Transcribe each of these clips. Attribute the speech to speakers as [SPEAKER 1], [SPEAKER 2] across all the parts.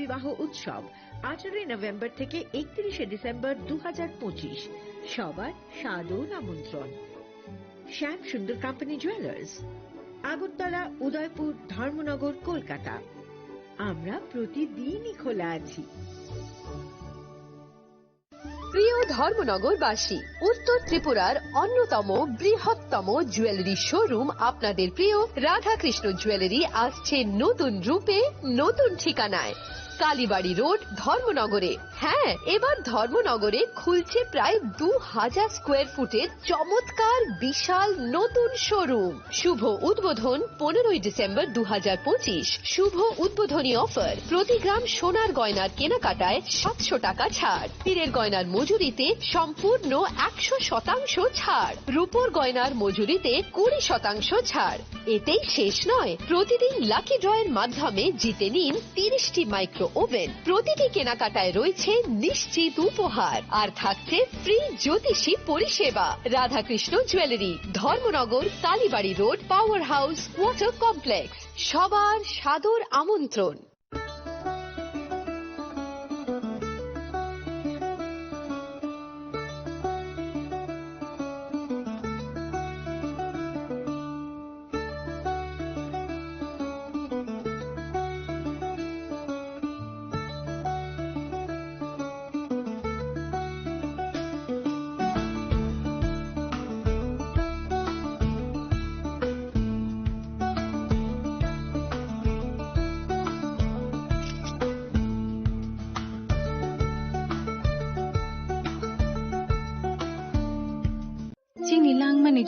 [SPEAKER 1] বিবাহ উৎসব 18 নভেম্বর থেকে 31 ডিসেম্বর 2025। সবার সাদর আমন্ত্রণ। শ্যাম সুন্দর কোম্পানি জুয়েলার্স, আগরতলা, উদয়পুর, ধর্মনগর, কলকাতা। আমরা প্রতিদিনই খোলা আছি।
[SPEAKER 2] প্রিয় ধর্মনগরবাসী, উত্তর ত্রিপুরার অন্যতম বৃহত্তম জুয়েলারি শোরুম আপনাদের প্রিয় রাধাকৃষ্ণ জুয়েলারি আসছে নতুন রূপে, নতুন ঠিকানায়, কালীবাড়ি রোড, ধর্মনগরে। হ্যাঁ, এবার ধর্মনগরে খুলছে প্রায় 2000 স্কোয়ার ফুটের চমৎকার বিশাল নতুন শোরুম। শুভ উদ্বোধন 15 ডিসেম্বর 2025। শুভ উদ্বোধনী অফার, প্রতি গ্রাম সোনার গয়নার কেনাকাটায় 700 টাকা ছাড়, হীরের গয়নার মজুরিতে সম্পূর্ণ 100% ছাড়, রূপোর গয়নার মজুরিতে 20% ছাড়। এতেই শেষ নয়, প্রতিদিন লাকি ড্রয়ের মাধ্যমে জিতে নিন 30টি মাইক্রো ওভেন। প্রতিটি কেনাকাটায় রয়েছে নিশ্চিত উপহার, আর থাকছে ফ্রি জ্যোতিষী পরিষেবা। Radhakrishna jewellery, Dharmanagar, Kalibari road, power house, water complex. সবার সাদর আমন্ত্রণ।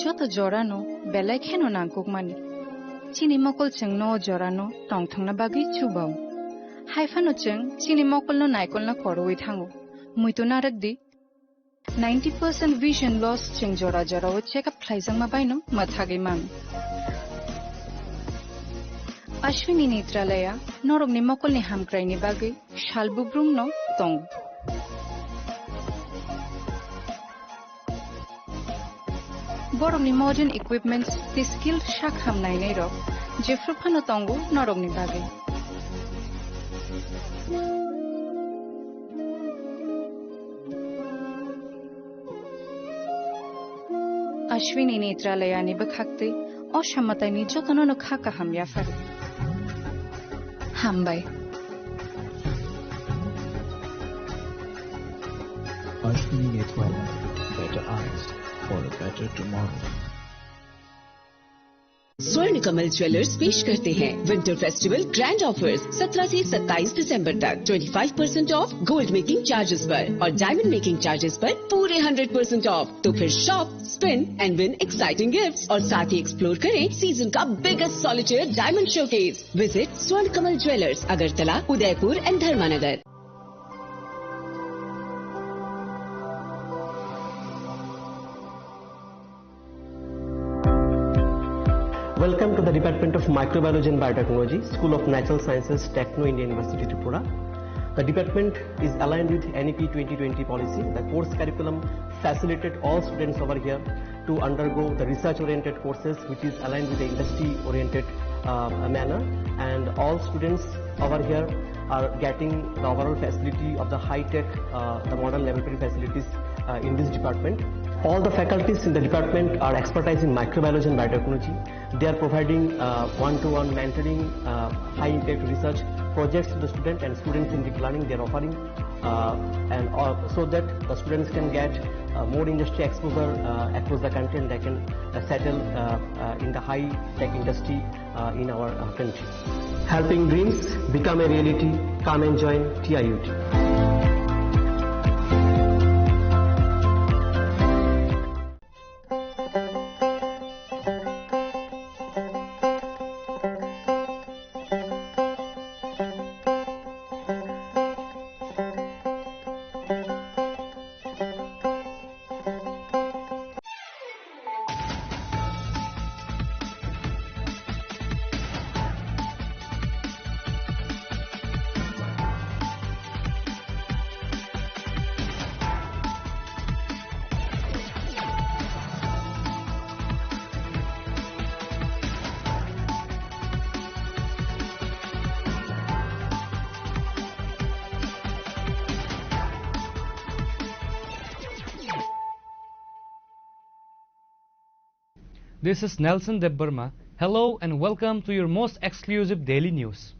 [SPEAKER 3] যত জরানো বেলায় খেন নাঙ্কুক মানি চিনি মকল চেং ন জরানো টং থাংনা বাগি চুবাও হাইফানো চেং চিনি মকল ন নাইকল না করওই থাঙ্গো মুইতো নারক দি 90% vision loss চেং জরা জরাও চেকআপ খাইজাং মা বাইনো মাথাগৈ মান अश्विनी नेत्रालया नरकनि मकलनि हामक्रायनि बागै सालबुब्रुम न दं बरकनि मॉडर्न इक्विपमेंट्स दि स्किल्ड शाक हामनायनि रक जेफ्रुफानो तंगु नरकनि बागै अश्विनी नेत्रालयानि बखाक्तै असामतायनि जतननो खाका हामयाफार हामबाय
[SPEAKER 4] Ashwini Netwala, better eyes for a better tomorrow.
[SPEAKER 5] स्वर्ण कमल ज्वेलर्स पेश करते हैं विंटर फेस्टिवल ग्रैंड ऑफर्स 17 से 27 दिसंबर तक 25% ऑफ गोल्ड मेकिंग चार्जेस पर और डायमंड मेकिंग चार्जेस पर पूरे 100% ऑफ। तो फिर shop, spin and win exciting gifts और साथ ही एक्सप्लोर करें सीजन का biggest solitaire diamond showcase. Visit Swarna Kamal jewellers, Agartala, Udaipur and Dharmanagar.
[SPEAKER 6] Welcome to the Department of Microbiology and Biotechnology, School of Natural Sciences, Techno India University, Tripura. The department is aligned with NEP 2020 policy. The course curriculum facilitated all students over here to undergo the research-oriented courses, which is aligned with the industry-oriented manner. And all students over here are getting the overall facility of the high-tech, the modern laboratory facilities in this department. All the faculties in the department are expertise in microbiology and biotechnology. They are providing one-to-one mentoring, high-impact research projects to the student, and students in deep learning they are offering, so that the students can get more industry exposure across the country, and they can settle in the high-tech industry in our country. Helping dreams become a reality. Come and join TIUT.
[SPEAKER 7] This is Nelson Debbarma. Hello and welcome to your most exclusive daily news.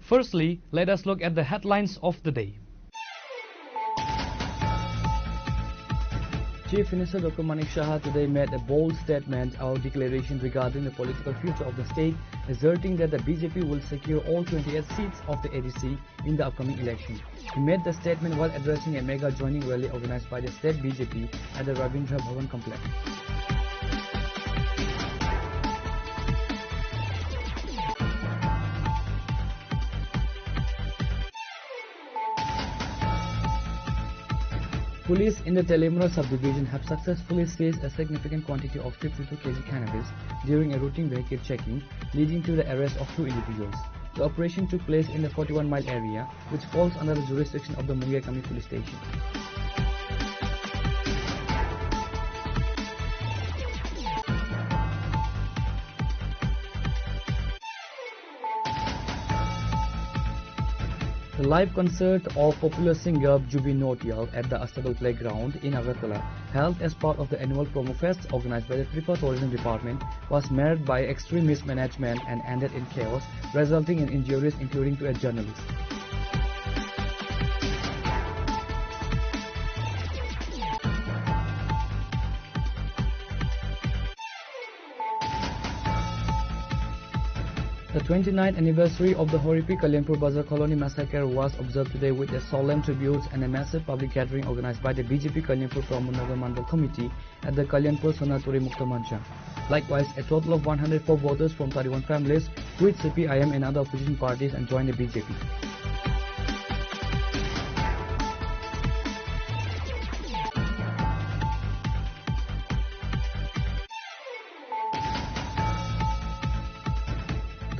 [SPEAKER 7] Firstly, let us look at the headlines of the day.
[SPEAKER 8] Chief Minister Dr. Manik Shah today made a bold statement or declaration regarding the political future of the state, asserting that the BJP will secure all 28 seats of the ADC in the upcoming election. He made the statement while addressing a mega joining rally organized by the state BJP at the Ravindra Bhavan complex. Police in the Telemura subdivision have successfully seized a significant quantity of 52 kg cannabis during a routine vehicle checking, leading to the arrest of 2 individuals. The operation took place in the 41-mile area, which falls under the jurisdiction of the Mungayakami police station. The live concert of popular singer Jubin Nautiyal at the Astebal Playground in Agartala, held as part of the annual Promo Fest organized by the Tripura Tourism Department, was marred by extreme mismanagement and ended in chaos, resulting in injuries including to a journalist. The 29th anniversary of the Horipi Kalyanpur Bazar Colony massacre was observed today with a solemn tribute and a massive public gathering organized by the BJP Kalyanpur Pramod Nagar Mandal Committee at the Kalyanpur Sonaturi Mukta Mancha. Likewise, a total of 104 voters from 31 families quit CPIM and other opposition parties and joined the BJP.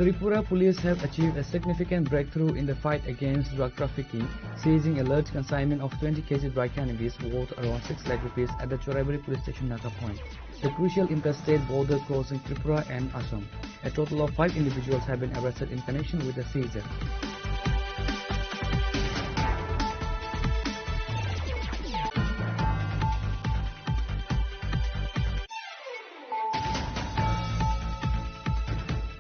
[SPEAKER 8] Tripura police have achieved a significant breakthrough in the fight against drug trafficking, seizing a large consignment of 20 kg dry cannabis worth around 6 lakh rupees at the Choraburi police station Naka Point, the crucial interstate border crossing Tripura and Assam. A total of 5 individuals have been arrested in connection with the seizure.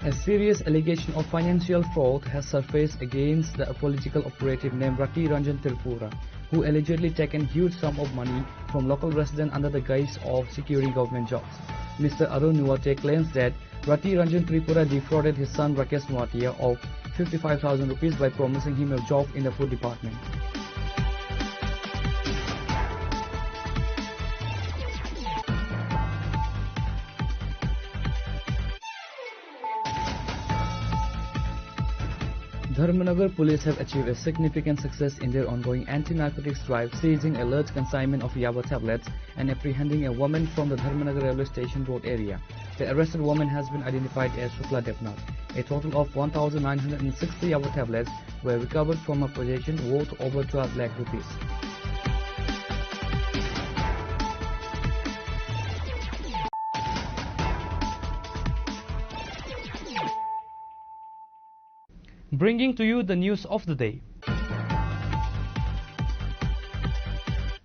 [SPEAKER 8] A serious allegation of financial fraud has surfaced against the political operative named Rati Ranjan Tripura, who allegedly taken huge sum of money from local residents under the guise of securing government jobs. Mr. Arun Nuwate claims that Rati Ranjan Tripura defrauded his son Rakesh Nuwatia of 55,000 rupees by promising him a job in the food department. Dharmanagar police have achieved a significant success in their ongoing anti-narcotics drive, seizing a large consignment of Yaba tablets and apprehending a woman from the Dharmanagar railway station road area. The arrested woman has been identified as Shukla Devnath. A total of 1,960 Yaba tablets were recovered from her possession worth over 12 lakh rupees.
[SPEAKER 7] Bringing to you the news of the day.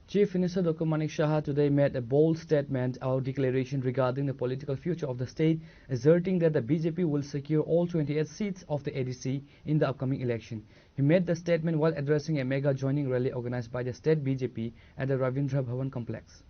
[SPEAKER 8] Chief Minister Dr. Manik Shah today made a bold statement or declaration regarding the political future of the state, asserting that the BJP will secure all 28 seats of the ADC in the upcoming election. He made the statement while addressing a mega joining rally organized by the state BJP at the Ravindra Bhavan complex.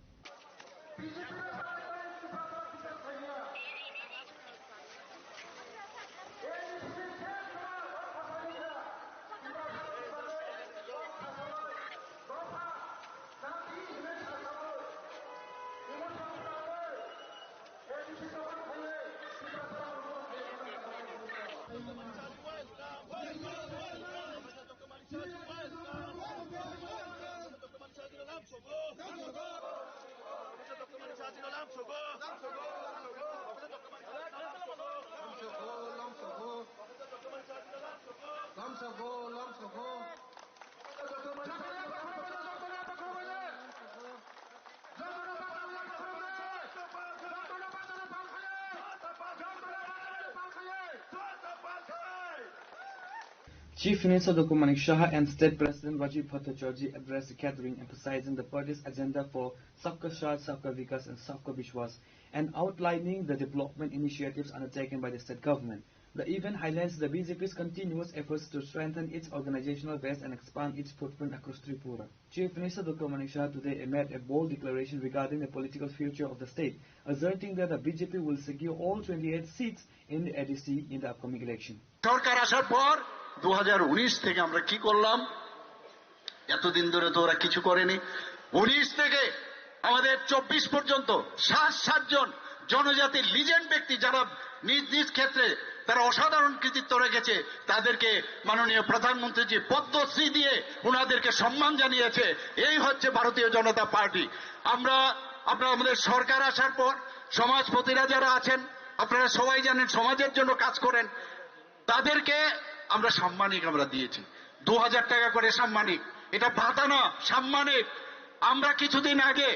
[SPEAKER 8] Chief Minister Dr. Manik Shah and State President Rajiv Bhattacharjee addressed the gathering, emphasizing the party's agenda for Sabka Saath, Sabka Vikas and Sabka Vishwas, and outlining the development initiatives undertaken by the state government. The event highlights the BJP's continuous efforts to strengthen its organizational base and expand its footprint across Tripura. Chief Minister Dr. Manik Shah today made a bold declaration regarding the political future of the state, asserting that the BJP will secure all 28 seats in the ADC in the upcoming election.
[SPEAKER 9] সরকার আসার পর 2019 থেকে আমরা কি করলাম? এতদিন ধরে তো ওরা কিছু করেনি। 19 থেকে আমাদের 24 পর্যন্ত 7 জন জনজাতির লিজেন্ড ব্যক্তি যারা নিজ নিজ ক্ষেত্রে তারা অসাধারণ কৃতিত্ব রেখেছে, তাদেরকে মাননীয় প্রধানমন্ত্রীজি পদ্মশ্রী দিয়ে ওনাদেরকে সম্মান জানিয়েছে। এই হচ্ছে ভারতীয় জনতা পার্টি। আমরা আমাদের সরকার আসার পর সমাজপতিরা যারা আছেন, আপনারা সবাই জানেন সমাজের জন্য কাজ করেন, তাদেরকে আমরা সাম্মানিক আমরা দিয়েছি। 2000 টাকা করে সাম্মানিক, এটা ভাতা না, সাম্মানিক। আমরা কিছুদিন আগে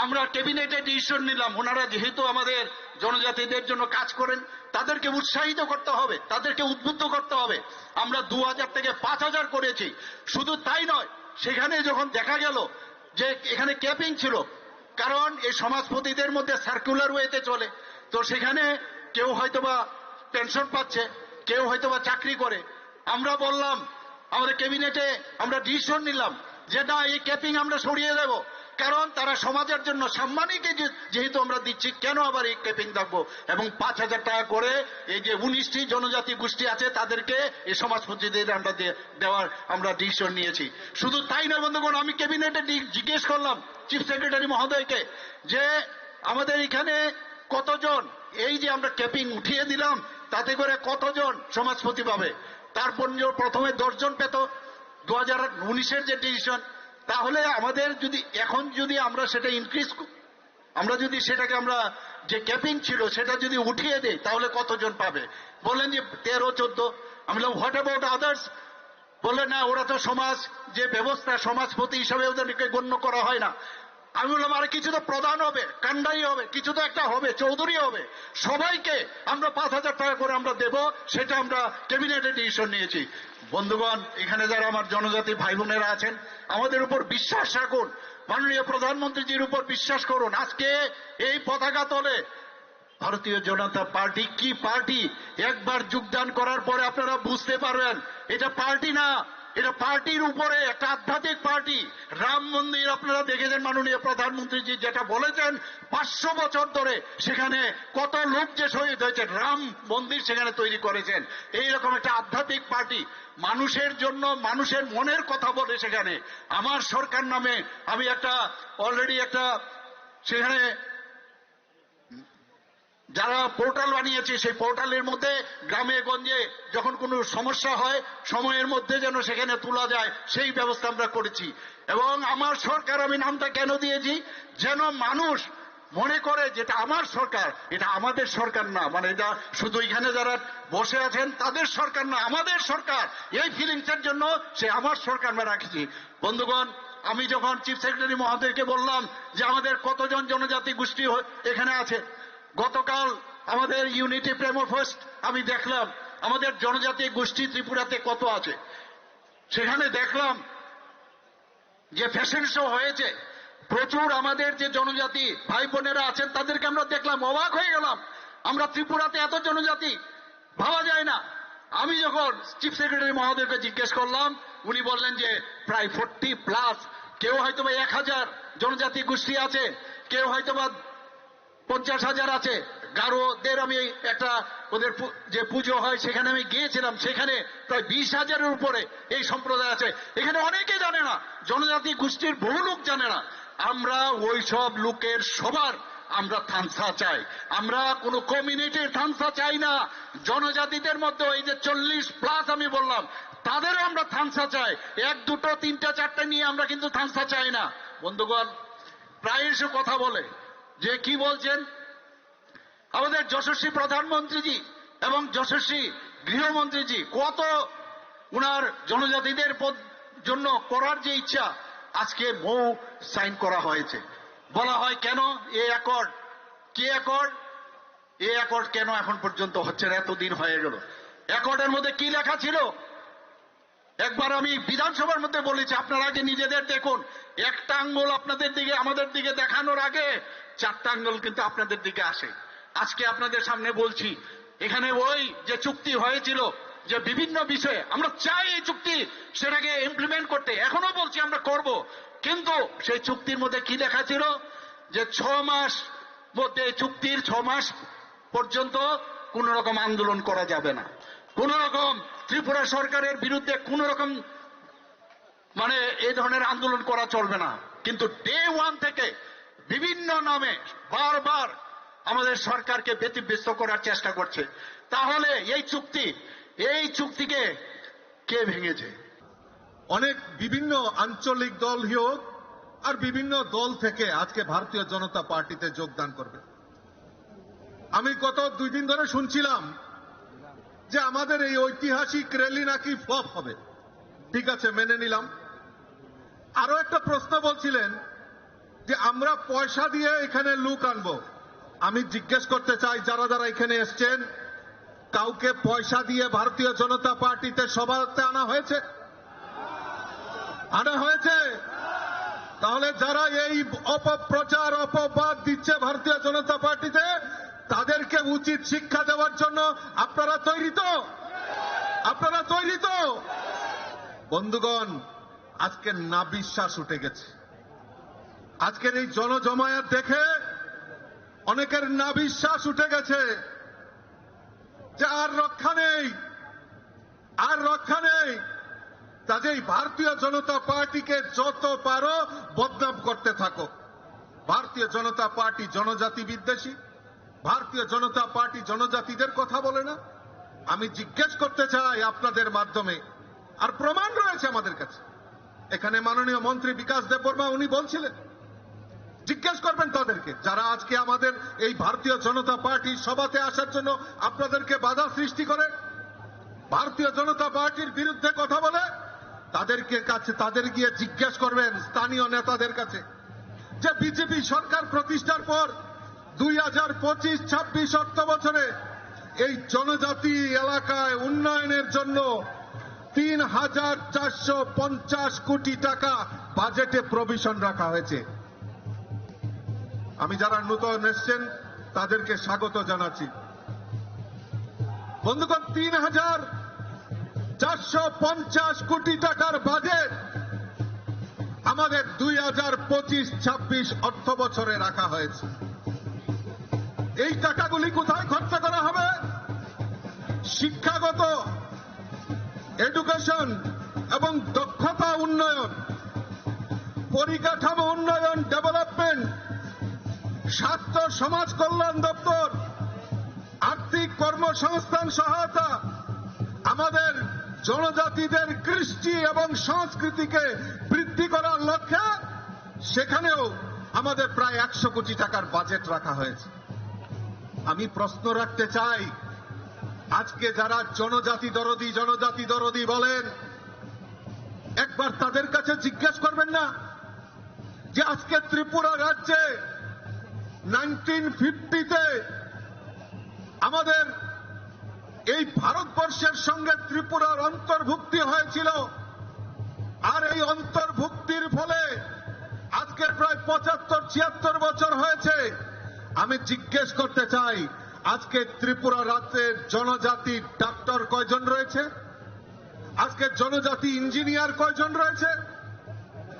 [SPEAKER 9] আমরা ক্যাবিনেটে ডিসিশন নিলাম, ওনারা যেহেতু আমাদের জনজাতিদের জন্য কাজ করেন, তাদেরকে উৎসাহিত করতে হবে, তাদেরকে উদ্বুদ্ধ করতে হবে। আমরা 2000 থেকে 5000 করেছি। শুধু তাই নয়, সেখানে যখন দেখা গেল যে এখানে ক্যাপিং ছিল, কারণ এই সমাজপতিদের মধ্যে সার্কুলার ওয়েতে চলে, তো সেখানে কেউ হয়তোবা পেনশন পাচ্ছে, কেউ হয়তোবা চাকরি করে। আমরা বললাম, আমাদের ক্যাবিনেটে আমরা ডিসিশন নিলাম যে না, এই ক্যাপিং আমরা সরিয়ে দেব, কারণ তারা সমাজের জন্য সাম্মানিকে যেহেতু আমরা দিচ্ছি, কেন আবার এই ক্যাপিং থাকবো। এবং 5000 টাকা করে এই যে 19টি জনজাতি গোষ্ঠী আছে তাদেরকে এই সমাজপতিদের আমরা দেওয়ার আমরা ডিসিশন নিয়েছি। শুধু তাই নয় বন্ধুগণ, আমি ক্যাবিনেটে জিজ্ঞেস করলাম চিফ সেক্রেটারি মহোদয়কে যে আমাদের এখানে কতজন, এই যে আমরা ক্যাপিং উঠিয়ে দিলাম তাতে করে কতজন সমাজপতি পাবে? তারপর প্রথমে 10 জন পেত 2019-এর যে ডিসিশন, তাহলে আমাদের যদি এখন যদি আমরা সেটা ইনক্রিজ, আমরা যদি সেটাকে আমরা যে ক্যাপিং ছিল সেটা যদি উঠিয়ে দেই তাহলে কতজন পাবে? বললেন যে 13-14। আমি বললাম হোয়াট অ্যাবাউট আদার্স? বললেন না, ওরা তো সমাজ যে ব্যবস্থা, সমাজপতি হিসাবে ওদেরকে গণ্য করা হয় না। আমি বললাম আরে কিছু তো প্রধান হবে, কান্ডাই হবে, কিছু তো একটা হবে, চৌধুরী হবে। সবাইকে আমরা 5000 টাকা করে আমরা দেব, সেটা আমরা ক্যাবিনেটে ডিসিশন নিয়েছি। বন্ধুগণ, এখানে যারা আমার জনজাতি ভাই বোনেরা আছেন, আমাদের উপর বিশ্বাস রাখুন, মাননীয় প্রধানমন্ত্রীজির উপর বিশ্বাস করুন। আজকে এই পতাকা তলে ভারতীয় জনতা পার্টি কি পার্টি, একবার যোগদান করার পরে আপনারা বুঝতে পারবেন এটা পার্টি না, এটা পার্টির উপরে একটা আধ্যাত্মিক পার্টি। রাম মন্দির আপনারা দেখেছেন, মাননীয় প্রধানমন্ত্রীজি যেটা বলেছেন, 500 বছর ধরে সেখানে কত লোক যে শহীদ হয়েছে, রাম মন্দির সেখানে তৈরি করেছেন। এইরকম একটা আধ্যাত্মিক পার্টি, মানুষের জন্য মানুষের মনের কথা বলে সেখানে। আমার সরকার নামে আমি একটা অলরেডি একটা সেখানে যারা পোর্টাল বানিয়েছে, সেই পোর্টালের মধ্যে গ্রামে গঞ্জে যখন কোনো সমস্যা হয় সময়ের মধ্যে যেন সেখানে তোলা যায়, সেই ব্যবস্থা আমরা করেছি। এবং আমার সরকার, আমি নামটা কেন দিয়েছি, যেন মানুষ মনে করে যেটা আমার সরকার, এটা আমাদের সরকার না, মানে এটা শুধু এখানে যারা বসে আছেন তাদের সরকার না, আমাদের সরকার। এই ফিলিংসের জন্য সে আমার সরকার আমরা রাখছি। বন্ধুগণ, আমি যখন চিফ সেক্রেটারি মহোদয়কে বললাম যে আমাদের কতজন জনজাতি গোষ্ঠী এখানে আছে, গতকাল আমাদের ইউনিটি প্রেমো ফার্স্ট আমি দেখলাম আমাদের জনজাতি গোষ্ঠী ত্রিপুরাতে কত আছে। সেখানে দেখলাম যে ফ্যাশন শো হয়েছে, প্রচুর আমাদের যে জনজাতি ভাই বোনেরা আছেন তাদেরকে আমরা দেখলাম, অবাক হয়ে গেলাম। আমরা ত্রিপুরাতে এত জনজাতি ভাবা যায় না। আমি যখন চিফ সেক্রেটারি মহোদয়কে জিজ্ঞেস করলাম, উনি বললেন যে প্রায় 40+, কেউ হয়তোবা 1000 জনজাতি গোষ্ঠী আছে, কেউ হয়তোবা 50,000 আছে। গারোদের আমি একটা ওদের যে পুজো হয় সেখানে আমি গিয়েছিলাম, সেখানে প্রায় 20,000-এর উপরে এই সম্প্রদায় আছে। এখানে অনেকে জানে না, জনজাতি গোষ্ঠীর বহু লোক জানে না। আমরা ওই সব লোকের সবার আমরা থানসা চাই, আমরা কোনো কমিউনিটির থানসা চাই না। জনজাতিদের মধ্যে এই যে 40+ আমি বললাম, তাদেরও আমরা থানসা চাই। 1, 2, 3, 4 নিয়ে আমরা কিন্তু থানসা চাই না। বন্ধুগণ, প্রায়শই কথা বলে যে কি বলছেন, আমাদের যশস্বী প্রধানমন্ত্রীজি এবং যশস্বী গৃহমন্ত্রীজি কত উনার জনজাতিদের জন্য করার যে ইচ্ছা, আজকে মৌ সাইন করা হয়েছে। বলা হয় কেন এই অ্যাকর্ড, কি অ্যাকর্ড, এই অ্যাকর্ড কেন এখন পর্যন্ত হচ্ছে না? এতদিন হয়ে গেল। অ্যাকর্ডের মধ্যে কি লেখা ছিল? একবার আমি বিধানসভার মধ্যে বলেছি, আপনারা আগে নিজেদের দেখুন, একটা আঙ্গুল আপনাদের দিকে আমাদের দিকে দেখানোর আগে 4টা আঙ্গুল কিন্তু আপনাদের দিকে আসে। আজকে আপনাদের সামনে বলছি, এখানে ওই যে চুক্তি হয়েছিল যে বিভিন্ন বিষয়ে আমরা চাই এই চুক্তি সেটাকে ইমপ্লিমেন্ট করতে, এখনো বলছি আমরা করব, কিন্তু সেই চুক্তির মধ্যে কি লেখা ছিল যে 6 মাস মধ্যে চুক্তির 6 মাস পর্যন্ত কোন রকম আন্দোলন করা যাবে না, কোন রকম ত্রিপুরা সরকারের বিরুদ্ধে কোন রকম মানে এই ধরনের আন্দোলন করা চলবে না। কিন্তু ডে 1 থেকে বিভিন্ন নামে বারবার আমাদের সরকারকে ব্যতিব্যস্ত করার চেষ্টা করছে। তাহলে এই চুক্তিকে কে ভেঙেছে?
[SPEAKER 10] অনেক বিভিন্ন আঞ্চলিক দল হোক আর বিভিন্ন দল থেকে আজকে ভারতীয় জনতা পার্টিতে যোগদান করবে। আমি গত 2 দিন ধরে শুনছিলাম যে আমাদের এই ঐতিহাসিক র্যালি নাকি ফ্লপ হবে। ঠিক আছে, মেনে নিলাম। আরো একটা প্রশ্ন বলছিলেন যে আমরা পয়সা দিয়ে এখানে লোক আনবো। আমি জিজ্ঞেস করতে চাই, যারা যারা এখানে এসছেন, কাউকে পয়সা দিয়ে ভারতীয় জনতা পার্টিতে সভাতে আনা হয়েছে? আনা হয়েছে? তাহলে যারা এই অপপ্রচার অপবাদ দিচ্ছে ভারতীয় জনতা পার্টিতে, তাদেরকে উচিত শিক্ষা দেওয়ার জন্য আপনারা তৈরি তো? আপনারা তৈরি তো? বন্ধুগণ, আজকে নাবিশ্বাস উঠে গেছে। আজকের এই জনজমায়েত দেখে অনেকের নাবিশ্বাস উঠে গেছে যে আর রক্ষা নেই, আর রক্ষা নেই। কাজেই ভারতীয় জনতা পার্টিকে যত পারো বদনাম করতে থাকো। ভারতীয় জনতা পার্টি জনজাতি বিদ্বেষী, ভারতীয় জনতা পার্টি জনজাতিদের কথা বলে না। আমি জিজ্ঞেস করতে চাই আপনাদের মাধ্যমে, আর প্রমাণ রয়েছে আমাদের কাছে। এখানে মাননীয় মন্ত্রী বিকাশ দেববর্মা উনি বলছিলেন, জিজ্ঞেস করবেন তাদেরকে যারা আজকে আমাদের এই ভারতীয় জনতা পার্টির সভাতে আসার জন্য আপনাদেরকে বাধা সৃষ্টি করে, ভারতীয় জনতা পার্টির বিরুদ্ধে কথা বলে, তাদের গিয়ে জিজ্ঞেস করবেন স্থানীয় নেতাদের কাছে যে বিজেপি সরকার প্রতিষ্ঠার পর 2025-26 অর্থ বছরে এই জনজাতি এলাকায় উন্নয়নের জন্য 3,450 কোটি টাকা বাজেটে প্রভিশন রাখা হয়েছে। আমি যারা নতুন এসছেন তাদেরকে স্বাগত জানাচ্ছি। বন্ধুগণ, 3,450 কোটি টাকার বাজেট আমাদের 2025-26 অর্থ বছরে রাখা হয়েছে। এই টাকাগুলি কোথায় খরচ করা হবে? শিক্ষাগত এডুকেশন এবং দক্ষতা উন্নয়ন, পরিকাঠামো উন্নয়ন ডেভেলপমেন্ট, স্বাস্থ্য সমাজ কল্যাণ দপ্তর, আর্থিক কর্মসংস্থান সহায়তা, আমাদের জনজাতিদের কৃষ্টি এবং সংস্কৃতিকে বৃদ্ধি করার লক্ষ্যে সেখানেও আমাদের প্রায় 100 কোটি টাকার বাজেট রাখা হয়েছে। আমি প্রশ্ন রাখতে চাই, আজকে যারা জনজাতি দরদি বলেন, একবার তাদের কাছে জিজ্ঞেস করবেন না যে আজকে ত্রিপুরা রাজ্যে 1950-তে আমাদের এই ভারতবর্ষের সঙ্গে ত্রিপুরার অন্তর্ভুক্তি হয়েছিল, আর এই অন্তর্ভুক্তির ফলে আজকে প্রায় 75-76 বছর হয়েছে। আমি জিজ্ঞেস করতে চাই, আজকে ত্রিপুরা রাজ্যের জনজাতি ডাক্তার কয়জন রয়েছে? আজকে জনজাতি ইঞ্জিনিয়ার কয়জন রয়েছে?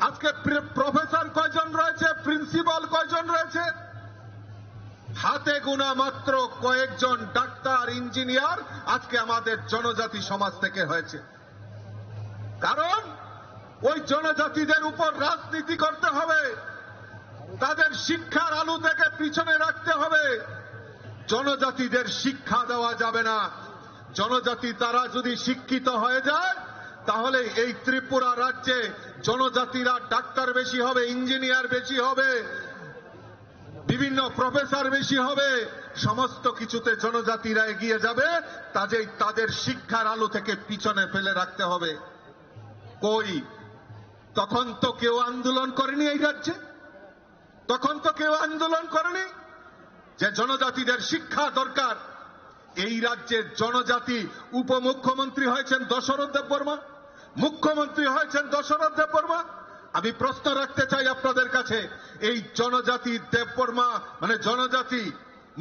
[SPEAKER 10] আজকে প্রফেসর কয়জন রয়েছে? প্রিন্সিপাল কয়জন রয়েছে? হাতে গোনা মাত্র কয়েকজন ডাক্তার ইঞ্জিনিয়ার আজকে আমাদের জনজাতি সমাজ থেকে হয়েছে। কারণ ওই জনজাতিদের উপর রাজনীতি করতে হবে, তাদের শিক্ষার আলো থেকে পিছনে রাখতে হবে। জনজাতিদের শিক্ষা দেওয়া যাবে না। জনজাতি তারা যদি শিক্ষিত হয়ে যায়, তাহলে এই ত্রিপুরা রাজ্যে জনজাতিরা ডাক্তার বেশি হবে, ইঞ্জিনিয়ার বেশি হবে, বিভিন্ন প্রফেসর বেশি হবে, সমস্ত কিছুতে জনজাতিরা এগিয়ে যাবে। কাজেই তাদের শিক্ষার আলো থেকে পিছনে ফেলে রাখতে হবে। কই, তখন তো কেউ আন্দোলন করেনি এই রাজ্যে, তখন তো কেউ আন্দোলন করেনি যে জনজাতিদের শিক্ষা দরকার। এই রাজ্যের জনজাতি উপমুখ্যমন্ত্রী হয়েছেন দশরথ দেববর্মা, মুখ্যমন্ত্রী হয়েছেন দশরথ দেববর্মা। আমি প্রশ্ন রাখতে চাই আপনাদের কাছে, এই জনজাতি দেববর্মা মানে জনজাতি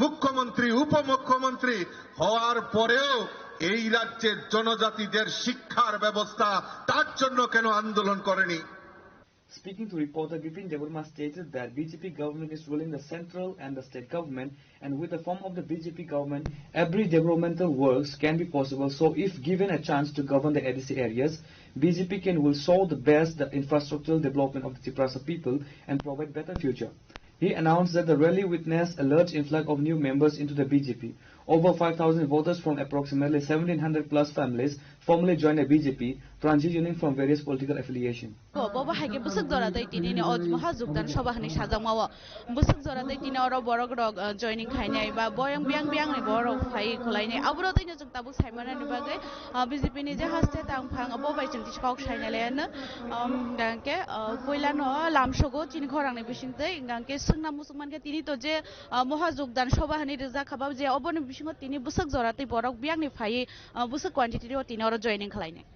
[SPEAKER 10] মুখ্যমন্ত্রী উপমুখ্যমন্ত্রী হওয়ার পরেও এই রাজ্যের জনজাতিদের শিক্ষার ব্যবস্থা তার জন্য কেন আন্দোলন করেনি?
[SPEAKER 8] Speaking to reporter, Bipin Deborma stated that BJP government is ruling the central and the state government, and with the form of the BJP government, every developmental works can be possible. So if given a chance to govern the ADC areas, BJP will solve the best the infrastructural development of the Triprasa people and provide better future. He announced that the rally witnessed a large influx of new members into the BJP. Over 5,000 voters from approximately 1,700 plus families formally joined the BJP, transitioning from various political affiliation.
[SPEAKER 11] Boba haike busuk zora dai tini ne maha jogdan sabha hani sajang mawa busuk zora dai tini oro borok rok joining khainai ba boyang biang biang ni borok phai kholainai abro dai jong tabuk saimana ni bagai BJP ni je haste tang phang abo bai jong tiskok sainale na gangke koila no lamsogo chini khorang ni bisingtei gangke sungna musukman ke tini to je maha jogdan sabha hani reja khabab je oboni bisingo tini busuk zora tai borok biang ni phai busuk quantity ro tini oro joining khalainai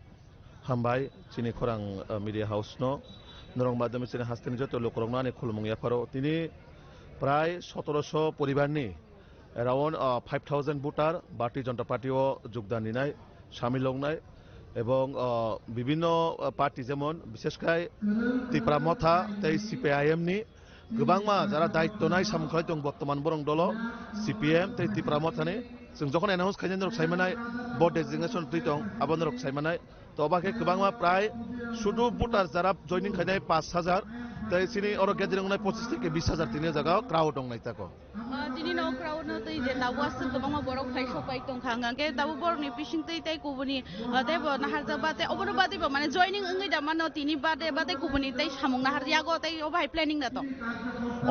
[SPEAKER 12] Hambai chini khorang media house no norong madame chini hasteni joto lokrong nani khulmung ya pharo tini pray 1700 poribar ni around 5000 voter Bharatiya Janata Party o jogdan ninai shamil longnai ebong bibhinno party jemon bishesh kai Tripura Motha tei CPIM ni gobangma jara daitto nai samkhlai tong bortoman borong dolo CPM tei Tripura Motha ni जों जखन announce खायनाय रक सायमानाय bird डेजिगनेशन प्रिटं आबन रक सायमानाय तो बाके गोबांमा प्राय सुदु voter Zara joining खायनाय 5000 तै सिनि अर गेजेरंनाय 25 থেকে 20000 तिनि जागा क्राउड दं नायताको
[SPEAKER 11] तिनि नो क्राउड न तै जे नावास गोबांमा बरक फायसो पाइ दं खांगांके दाबो बरनि पिसिं तै तै कुबनि देब नाहार जाबाते अबनो बादेबो माने जॉइनिंग अंगै दामानो तिनि बादे कुबनि तै सामुं नाहार यागो तै अबाय प्लेनिंग दातो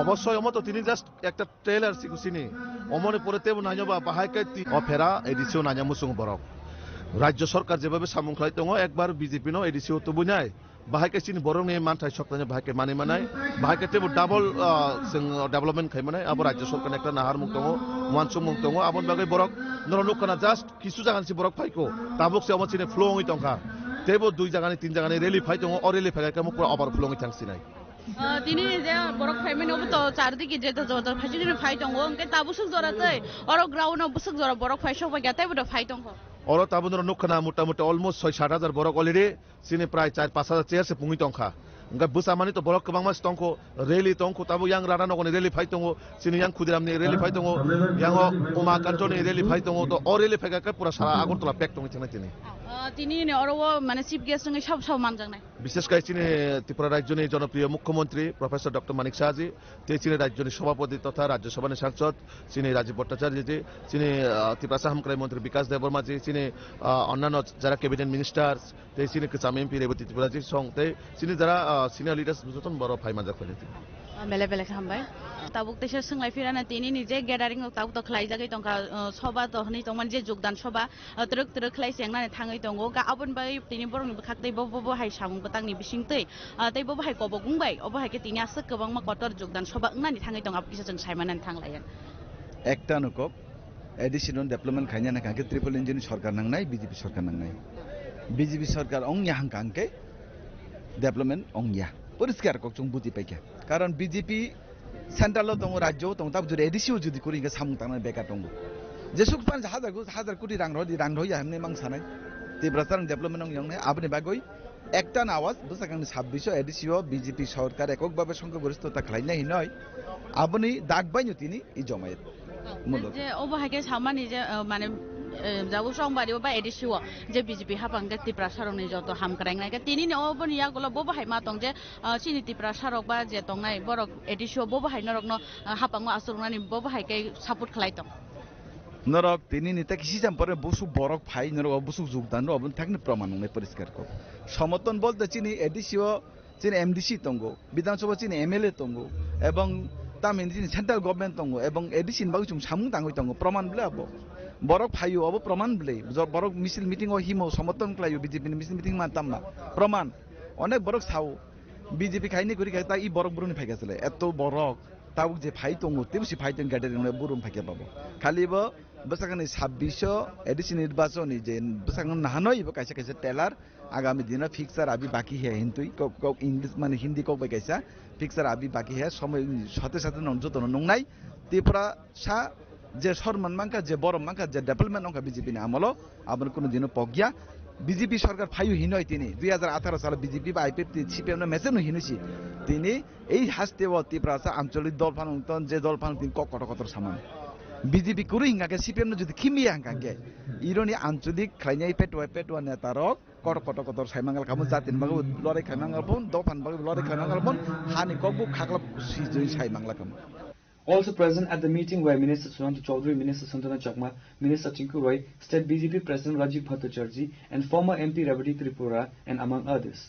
[SPEAKER 12] অবশ্যই অমত তিনি জাস্ট একটা ট্রেলার সিকুসিনি অমনে পরে তেব নাইবা বাহাইকে অফেরা এডিসিও নাইয়া মুসুং বরক রাজ্য সরকার যেভাবে সামুংখাই দङ একবার বিজেপি নো এডিসিও তো বুঝাই বাহাইকে চিনি বরংনি মানথাই সক্তানে বাহাইকে মানাই বাহাইকে তেব ডাবল जों डेभलपमेंट खायमानाय आबो राज्य सरकार একটা নাহার মুখ দङ मानसुं मुख दङ आबन बागै बरक नर लुकना জাস্ট কিছু জায়গাनि बरक फाइको ताबुकसे अमत चिनि फ्लोङै दंखा तेब दुई জায়গাनि তিন জায়গাनि रेली फाइ दङ अ रेली फाइका मुख अबार फ्लोङै थांसिनाय
[SPEAKER 11] তিনি যে বরক ফাইমেন অব তো চারদিকে যে তো ফাইজিনি ফাই দङ ओंके ताबुसुक जरातै अर ग्राउन्ड बुसुक जरा बरक फाइसो बागातै बड फाइ दङ
[SPEAKER 12] अर ताबुनर नखना मोटामोटी अलमोस्ट 6-7,000 बरक अलरेडी सिनि प्राय 4-5,000 चेयर से पुङि दंखा Enggak busa mani to borok kebang mas tongko rally tongko tabu yang rara nokoni rally fight tongo sini yang kudiram ni rally fight tongo yang oma kanto ni rally fight tongo to or rally fight ka pura sara agur tola pek tongo chena tini
[SPEAKER 11] তিনি নে or মানে chief guest সঙ্গে সব মানজাং নাই
[SPEAKER 12] বিশেষ করে চিনি ত্রিপুরা রাজ্যের জনপ্রিয় মুখ্যমন্ত্রী প্রফেসর ডক্টর মানিক শাহজি তে চিনি রাজ্যের সভাপতি তথা রাজ্যসভার সাংসদ চিনি রাজীব ভট্টাচার্যজি চিনি ত্রিপুরা সাহামক্রাই মন্ত্রী বিকাশ দেববর্মাজি চিনি অন্যান্য যারা ক্যাবিনেট মিনিস্টার্স তে চিনি কিসাম এমপি রেবতী ত্রিপুরাজি সং তে চিনি যারা সিনিয়র লিডার্স বুঝতন বড় ফাই মানজা ফেলে
[SPEAKER 11] বেলে বেলে হামবাই তাবুক দেশে सोंलाय फिराना तिनि निजे ग्यादारिं ताबुक तो खलाय जागै दंका सभा तो हनै दंमान जे जोगदान सभा तरक तरक खलाय सेंनानै थाङै दंगो गा आबन बाय तिनि बरनि बखातै बबो हाय सामुं बतांनि बिसिंतै तै बबो हाय कबो गुंबाय अबो हायके तिनि आस गोबां मा कटर जोगदान सभा नानै थाङै दं आपकिसा जों सायमानानै थांलायन
[SPEAKER 13] একটা নকক এডিশনাল ডেভেলপমেন্ট খাইনা না কাকে ট্রিপল ইঞ্জিন সরকার নাংনাই বিজেপি সরকার নাংনাই বিজেপি সরকার অংয়া হাংকাংকে ডেভেলপমেন্ট অংয়া পরিষ্কার ককচুং বুঝি পাইকা কারণ বিজেপি সেন্ট্রাল দङ राज्यआव दङ ताब जुदि एडिसिओ जुदि कुरिंगा सामुं तांनाय बेका दङ जेसुक पान हाजार कोटी रां रहि हमने मांग सानाय ত্রিপুরার ডেভেলপমেন্ট यंगने আপনি বাগৈ একটা আওয়াজ বুসাকাং 2600 এডিসিও বিজেপি সরকার এককভাবে সংখ্যাগরিষ্ঠতা খাইনাই নয় আপনি ডাকবাইনো তিনি এই জমায়েত মূলত
[SPEAKER 11] যে অবহাকে সামানি যে মানে जाबो संबारि बा एडिसिओ जे बीजेपी हाबांग त्रिपुरा सारंनि जतो हामक्रांनाय तिनि अबनि यागला बबो हाय मा दं जे सिनि त्रिपुरा सारक बा जे दंनाय बरक एडिसिओ बबो हाय नरकनो हाबांग आसुरनानि बबो हायके सापोर्ट खालाय दं
[SPEAKER 13] नरक तिनि निता किसी जाम परे बुसु बरक फाइ नरक बुसु जुगदान रो अबन थाकनि प्रमाण नै परिष्कार को समर्थन बोलते चिनि एडिसिओ चिनि एमडीसी तंगो विधानसभा चिनि एमएलए तंगो एवं तामिन चिनि सेंट्रल गवर्नमेंट तंगो एवं एडिसिन बागु जुम सामुं तांगै तंगो प्रमाण ब्ले अब बरक फायो अब प्रमाण ब्ले बरक मिसिल मिटिंग हिमो समर्थन क्लायो बीजेपी मिसिल मिटिंग मानताममा प्रमाण अनेक बरक साव बीजेपी खाइने करि खाइ ता इ बरक बुरुनि फाइगासले एतो बरक ताबुक जे फाइ तंगो तेबसि फाइतन गाडे बुरुम फाइके बाबो खालिबो বসাগানি 2600 এডিসি নির্বাচনী যে বসাগান নাহানই কাইসা কাইসা টেলার আগামী দিনে ফিক্সার আবি বাকি হে হিন্দুই কক ইংলিশ মানে হিন্দি কক বাই কাইসা ফিক্সার আবি বাকি হে সময় সাথে সাথে যতন নংনাই ত্রিপুরা সা যে সরমান মানকা যে বড় মানকা যে ডেভেলপমেন্ট অঙ্কা বিজেপি নি আমলো আবার কোনো দিনও পগিয়া বিজেপি সরকার ফাইও হিনয় তিনি 2018 সালে বিজেপি বা আইপিএফ সিপিএম মেসেনো হিনছি তিনি এই হাসতে ত্রিপুরা আঞ্চলিক দল ফানুতন যে দল ফানুন তিনি কত সামান বিজেপি করে হিঙ্গাকে সিপিএম যদি খিমিয়া হাঙ্গাকে ইরনি আঞ্চলিক খাইনাই পেটুয়া নেতারক কত সাইমাঙ্গাল কামু জাতিন বাগু লড়াই খাইমাঙ্গাল বন দফান বাগু লড়াই খাইমাঙ্গাল বন হানি ককবু খাকলাব সিজই সাইমাঙ্গলা কামু.
[SPEAKER 8] Also present at the meeting were Minister Sunanta Chaudhary, Minister Santana Chakma, Minister Tinku Roy, State BJP President Rajiv Bhattacharjee, and former MP Revati Tripura, and among others.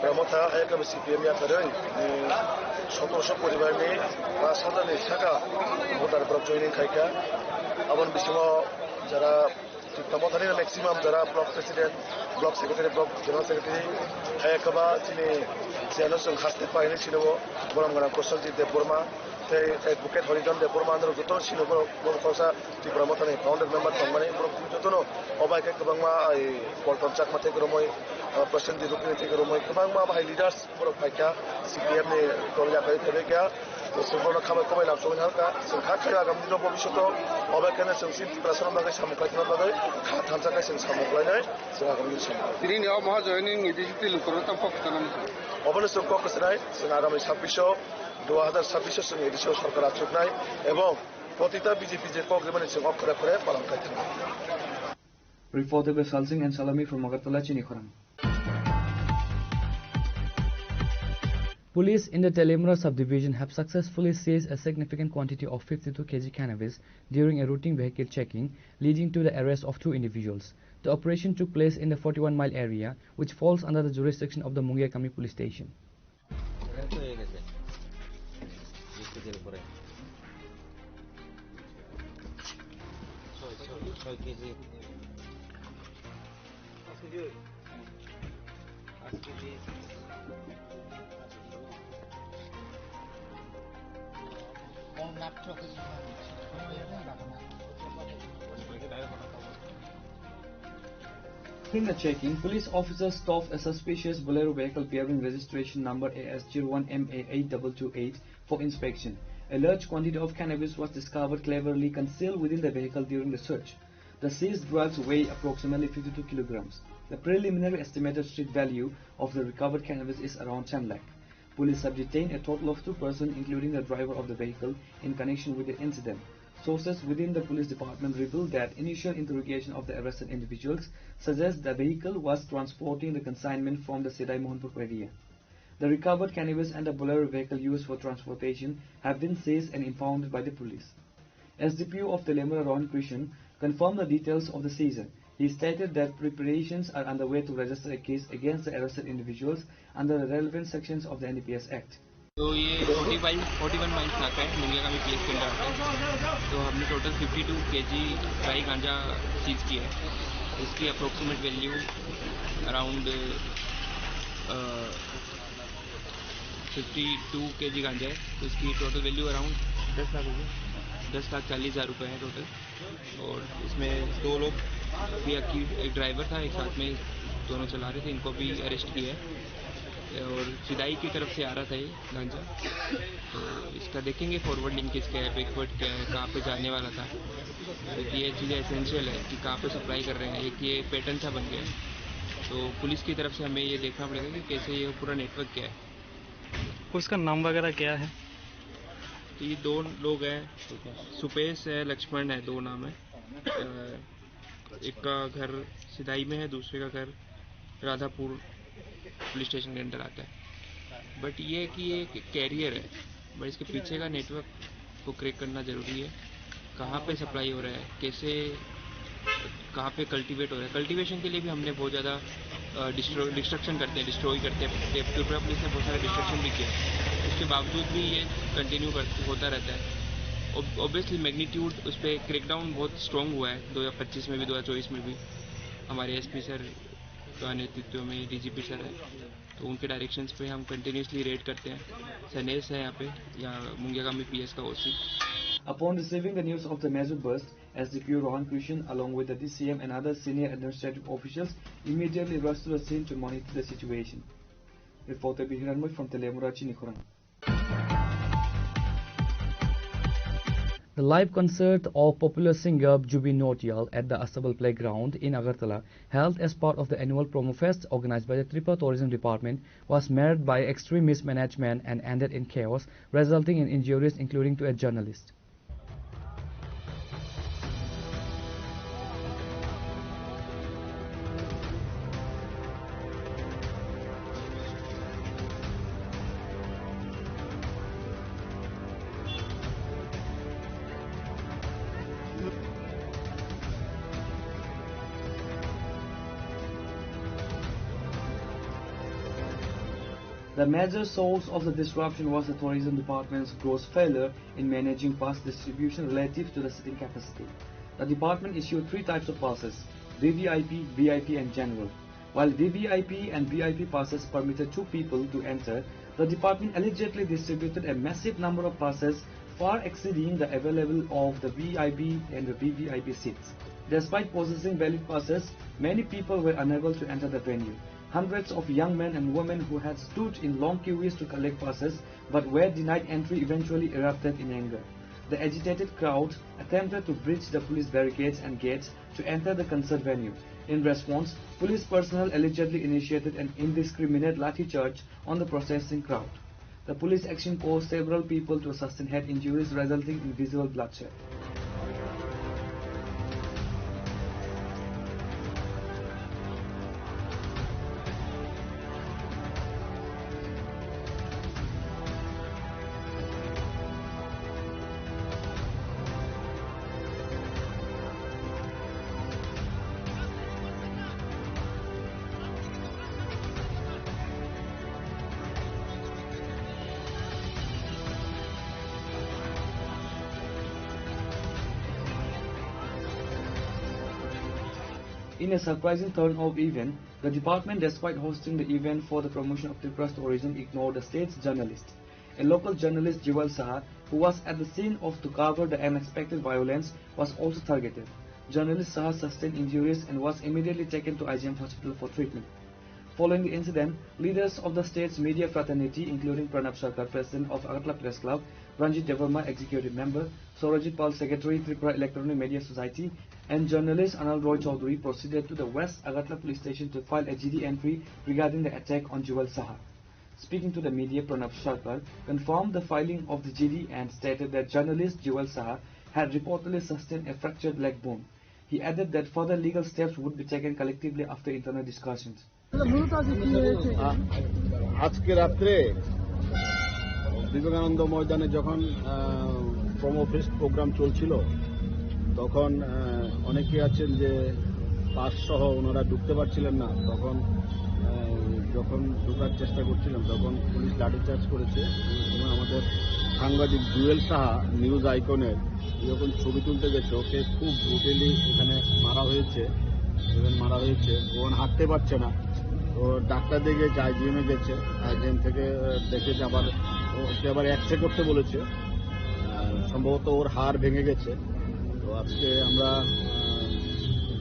[SPEAKER 12] Pramotha ayakam CPM ya kadai 1700 poribarni sadani saka voter block joining khaika abon bisimo jara Pramotha maximum jara block president block secretary block general secretary ayakaba chini janasung haste paini chilo boramgana Kosalji de Burma tei advocate Horijan de Burma andro joto chilo borkosa Pramotha ni founder member tongmani jotono obaike kabangma ai polton chakma theke romoi President di Rukni থেকে রোময় গোবাংমা বাহাই leaders বড় ফাইকা CPM নি দলয়া phi থেবেকা সুবর্ণ খামাই কমাই লাভ সঙ্গে হালকা जों খাখাই আগামী দিন ভবিষ্যত অবাইখানে जों সিন প্রাসন বাগै সামুখাইখান বাগै খা থানজাকাই जों সামুখলাইনাय जों आगामी दिन साम दिनै नियाव महा जयनिं इडिजिटि लुकरो तम फकसनाम অবলে जों फकसनाय जों आगामी 2026 जों एडिसि सरकार आचुकनाय এবং প্রতিটা বিজেপি যে প্রোগ্রামে जों অক্ষরে করে পালন খাইতে
[SPEAKER 8] Reporter by Salsing and Salami from Agartala, Chinikhorang. Police in the Telemura subdivision have successfully seized a significant quantity of 52 kg cannabis during a routine vehicle checking, leading to the arrest of 2 individuals. The operation took place in the 41-mile area, which falls under the jurisdiction of the Mungiakami police station. In the checking, police officers stopped a suspicious Bolero vehicle bearing registration number AS01MA8228 for inspection. A large quantity of cannabis was discovered cleverly concealed within the vehicle during the search. The seized drugs weigh approximately 52 kilograms. The preliminary estimated street value of the recovered cannabis is around 10 lakh. Police have detained a total of 2 persons, including the driver of the vehicle, in connection with the incident. Sources within the police department revealed that initial interrogation of the arrested individuals suggests the vehicle was transporting the consignment from the Sedai Mohanpur area. The recovered cannabis and the Bolero vehicle used for transportation have been seized and impounded by the police. SDPO of Telemura Rohan Krishan confirmed the details of the seizure. He stated that preparations are underway to register a case against the arrested individuals under the relevant sections of the NDPS Act.
[SPEAKER 14] तो ये 41 miles नाका है मुंगियाकामी PS के अंदर आता है। तो हमने टोटल 52 केजी ड्राई गांजा सीज किया है। इसकी अप्रोक्सीमेट वैल्यू अराउंड 52 केजी गांजा है। तो इसकी टोटल वैल्यू अराउंड 10,40,000 रुपये है टोटल। और इसमें 2 लोग भी, एक ड्राइवर था, एक साथ में दोनों चला रहे थे, इनको भी अरेस्ट किया है। और सिदाई की तरफ से आ रहा था ये गांजा। तो इसका देखेंगे फॉरवर्ड लिंकेज क्या है, बैकवर्ड क्या है, कहाँ पे जाने वाला था। तो ये चीज़ें एसेंशियल है कि कहाँ पे सप्लाई कर रहे हैं। एक ये पैटर्न सा बन गया। तो पुलिस की तरफ से हमें ये देखना पड़ेगा कि कैसे ये पूरा नेटवर्क क्या है।
[SPEAKER 7] उसका नाम वगैरह क्या है?
[SPEAKER 14] तो ये 2 लोग हैं, सुपेश है, लक्ष्मण है, 2 नाम है। एक का घर सिदाई में है, दूसरे का घर राधापुर पुलिस स्टेशन के अंदर आता है। बट ये कि ये एक कैरियर है, बट इसके पीछे का नेटवर्क को क्रैक करना ज़रूरी है। कहाँ पे सप्लाई हो रहा है, कैसे, कहाँ पे कल्टीवेट हो रहा है। कल्टीवेशन के लिए भी हमने बहुत ज़्यादा डिस्ट्रक्शन करते हैं, डिस्ट्रॉय करते हैं। त्रिपुरा पुलिस ने बहुत सारा डिस्ट्रक्शन भी किया, उसके बावजूद भी ये कंटिन्यू होता रहता है। ऑब्वियसली मैग्नीट्यूड उस पर क्रैकडाउन बहुत स्ट्रॉन्ग हुआ है 2025 में भी, 2024 में भी। हमारे एसपी सर का नेतृत्व में डीजीपी सर है, तो उनके डायरेक्शंस पे हम कंटिन्यूसली रेड करते हैं। सनेस है यहाँ पे, यहाँ मुंगियाकामी पीएस का ओसी।
[SPEAKER 8] Upon receiving the news of the major burst, SDPO Rohan Krishan along with the DCM and other senior administrative officials immediately rushed to the scene to monitor the situation. Reporter Bihiranmoy from Telemura Chinikhorang. The live concert of popular singer Jubin Nautiyal at the Astabal Playground in Agartala, held as part of the annual Promo Fest organized by the Tripura Tourism Department, was marred by extreme mismanagement and ended in chaos, resulting in injuries including to a journalist. The major source of the disruption was the tourism department's gross failure in managing pass distribution relative to the seating capacity. The department issued 3 types of passes: VVIP, VIP and General. While VVIP and VIP passes permitted 2 people to enter, the department allegedly distributed a massive number of passes far exceeding the available of the VIP and the VVIP seats. Despite possessing valid passes, many people were unable to enter the venue. Hundreds of young men and women who had stood in long queues to collect passes but were denied entry eventually erupted in anger. The agitated crowd attempted to breach the police barricades and gates to enter the concert venue. In response, police personnel allegedly initiated an indiscriminate lathi charge on the protesting crowd. The police action caused several people to sustain head injuries, resulting in visible bloodshed. In a surprising turn of event, the department, despite hosting the event for the promotion of Tripura's tourism, ignored the state's journalist. A local journalist, Jiwal Saha, who was at the scene to cover the unexpected violence, was also targeted. Journalist Saha sustained injuries and was immediately taken to IGM hospital for treatment. Following the incident, leaders of the state's media fraternity, including Pranab Sarkar, President of Agartala Press Club, Ranjit Devarma, Executive Member, Sorajit Pal, Secretary, Tripura Electronic Media Society, and journalist Anal Roy Chaudhary proceeded to the West Agartala Police Station to file a GD entry regarding the attack on Jiwal Saha. speaking to the media, Pranav Sarkar confirmed the filing of the GD and stated that journalist Jewel Saha had reportedly sustained a fractured leg bone. He added that further legal steps would be taken collectively after internal discussions.
[SPEAKER 10] আজকে রাত্রে বিবেকানন্দ ময়দানে যখন promo fest programme চলছিল তখন অনেকে আছেন যে pass সহ ওনারা ঢুকতে পারছিলেন না, তখন যখন ঢোকার চেষ্টা করছিলাম তখন পুলিশ লাঠিচার্জ করেছে এবং আমাদের সাংবাদিক জুয়েল সাহা নিউজ আইকনের যখন ছবি তুলতে গেছে ওকে খুব ব্রুটালি এখানে মারা হয়েছে ওখানে হাঁটতে পারছে না। তো ডাক্তার দিকে আইজিএমে গেছে, আইজিএম থেকে দেখেছে আবার ওকে আবার এক্সরে করতে বলেছে, সম্ভবত ওর হাড় ভেঙে গেছে। তো আজকে আমরা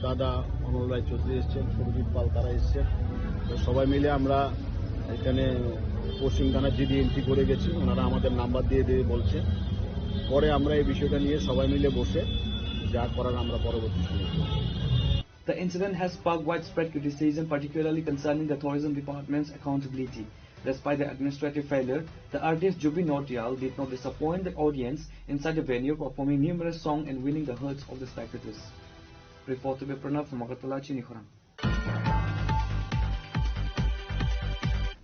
[SPEAKER 10] দাদা অমল রায় চৌধুরী এসছেন, সুরজিৎ পাল তারা এসছেন, তো সবাই মিলে আমরা এখানে পশ্চিম থানা জিডি এন্ট্রি করে গেছি, ওনারা আমাদের নাম্বার দিয়ে বলছে, পরে আমরা এই বিষয়টা নিয়ে সবাই মিলে বসে যা করার আমরা পরবর্তী সময়।
[SPEAKER 8] The incident has sparked widespread criticism, particularly concerning the tourism department's accountability. Despite the administrative failure, the artist Jubin Nautiyal did not disappoint the audience inside the venue, performing numerous songs and winning the hearts of the spectators. Reported by Pranav from Agartala, Chinikhorang.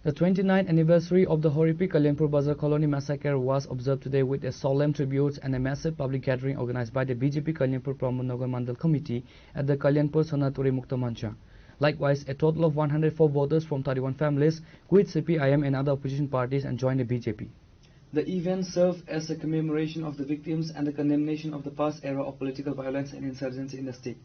[SPEAKER 8] The 29th anniversary of the Horipi Kalyanpur Bazar Colony massacre was observed today with a solemn tribute and a massive public gathering organized by the BJP Kalyanpur Pramod Nagar Mandal Committee at the Kalyanpur Sanaturi Mukta Mancha. Likewise, a total of 104 voters from 31 families quit CPIM and other opposition parties and joined the BJP. The event served as a commemoration of the victims and the condemnation of the past era of political violence and insurgency in the state.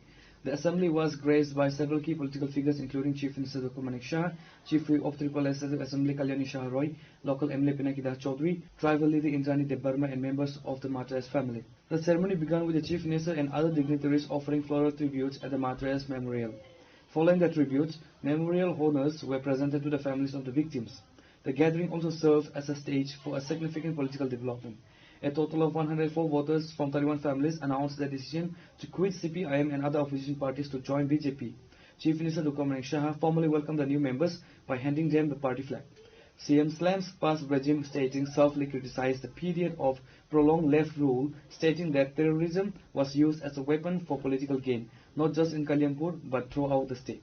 [SPEAKER 8] The assembly was graced by several key political figures including Chief Minister Dr. Manik Shah, Chief Whip of Tripura Legislative Assembly Kalyani Shah Roy, local MLA Pinaki Das Chaudhary, tribal leader Indrani Debbarma and members of the Matrais family. The ceremony began with the Chief Minister and other dignitaries offering floral tributes at the Matrais Memorial. Following the tributes, memorial honors were presented to the families of the victims. The gathering also served as a stage for a significant political development. A total of 104 voters from 31 families announced their decision to quit CPIM and other opposition parties to join BJP. Chief Minister Dr. Manik Shah formally welcomed the new members by handing them the party flag. CM slams past regime stating selfly criticized the period of prolonged left rule, stating that terrorism was used as a weapon for political gain, not just in Kalyanpur but throughout the state.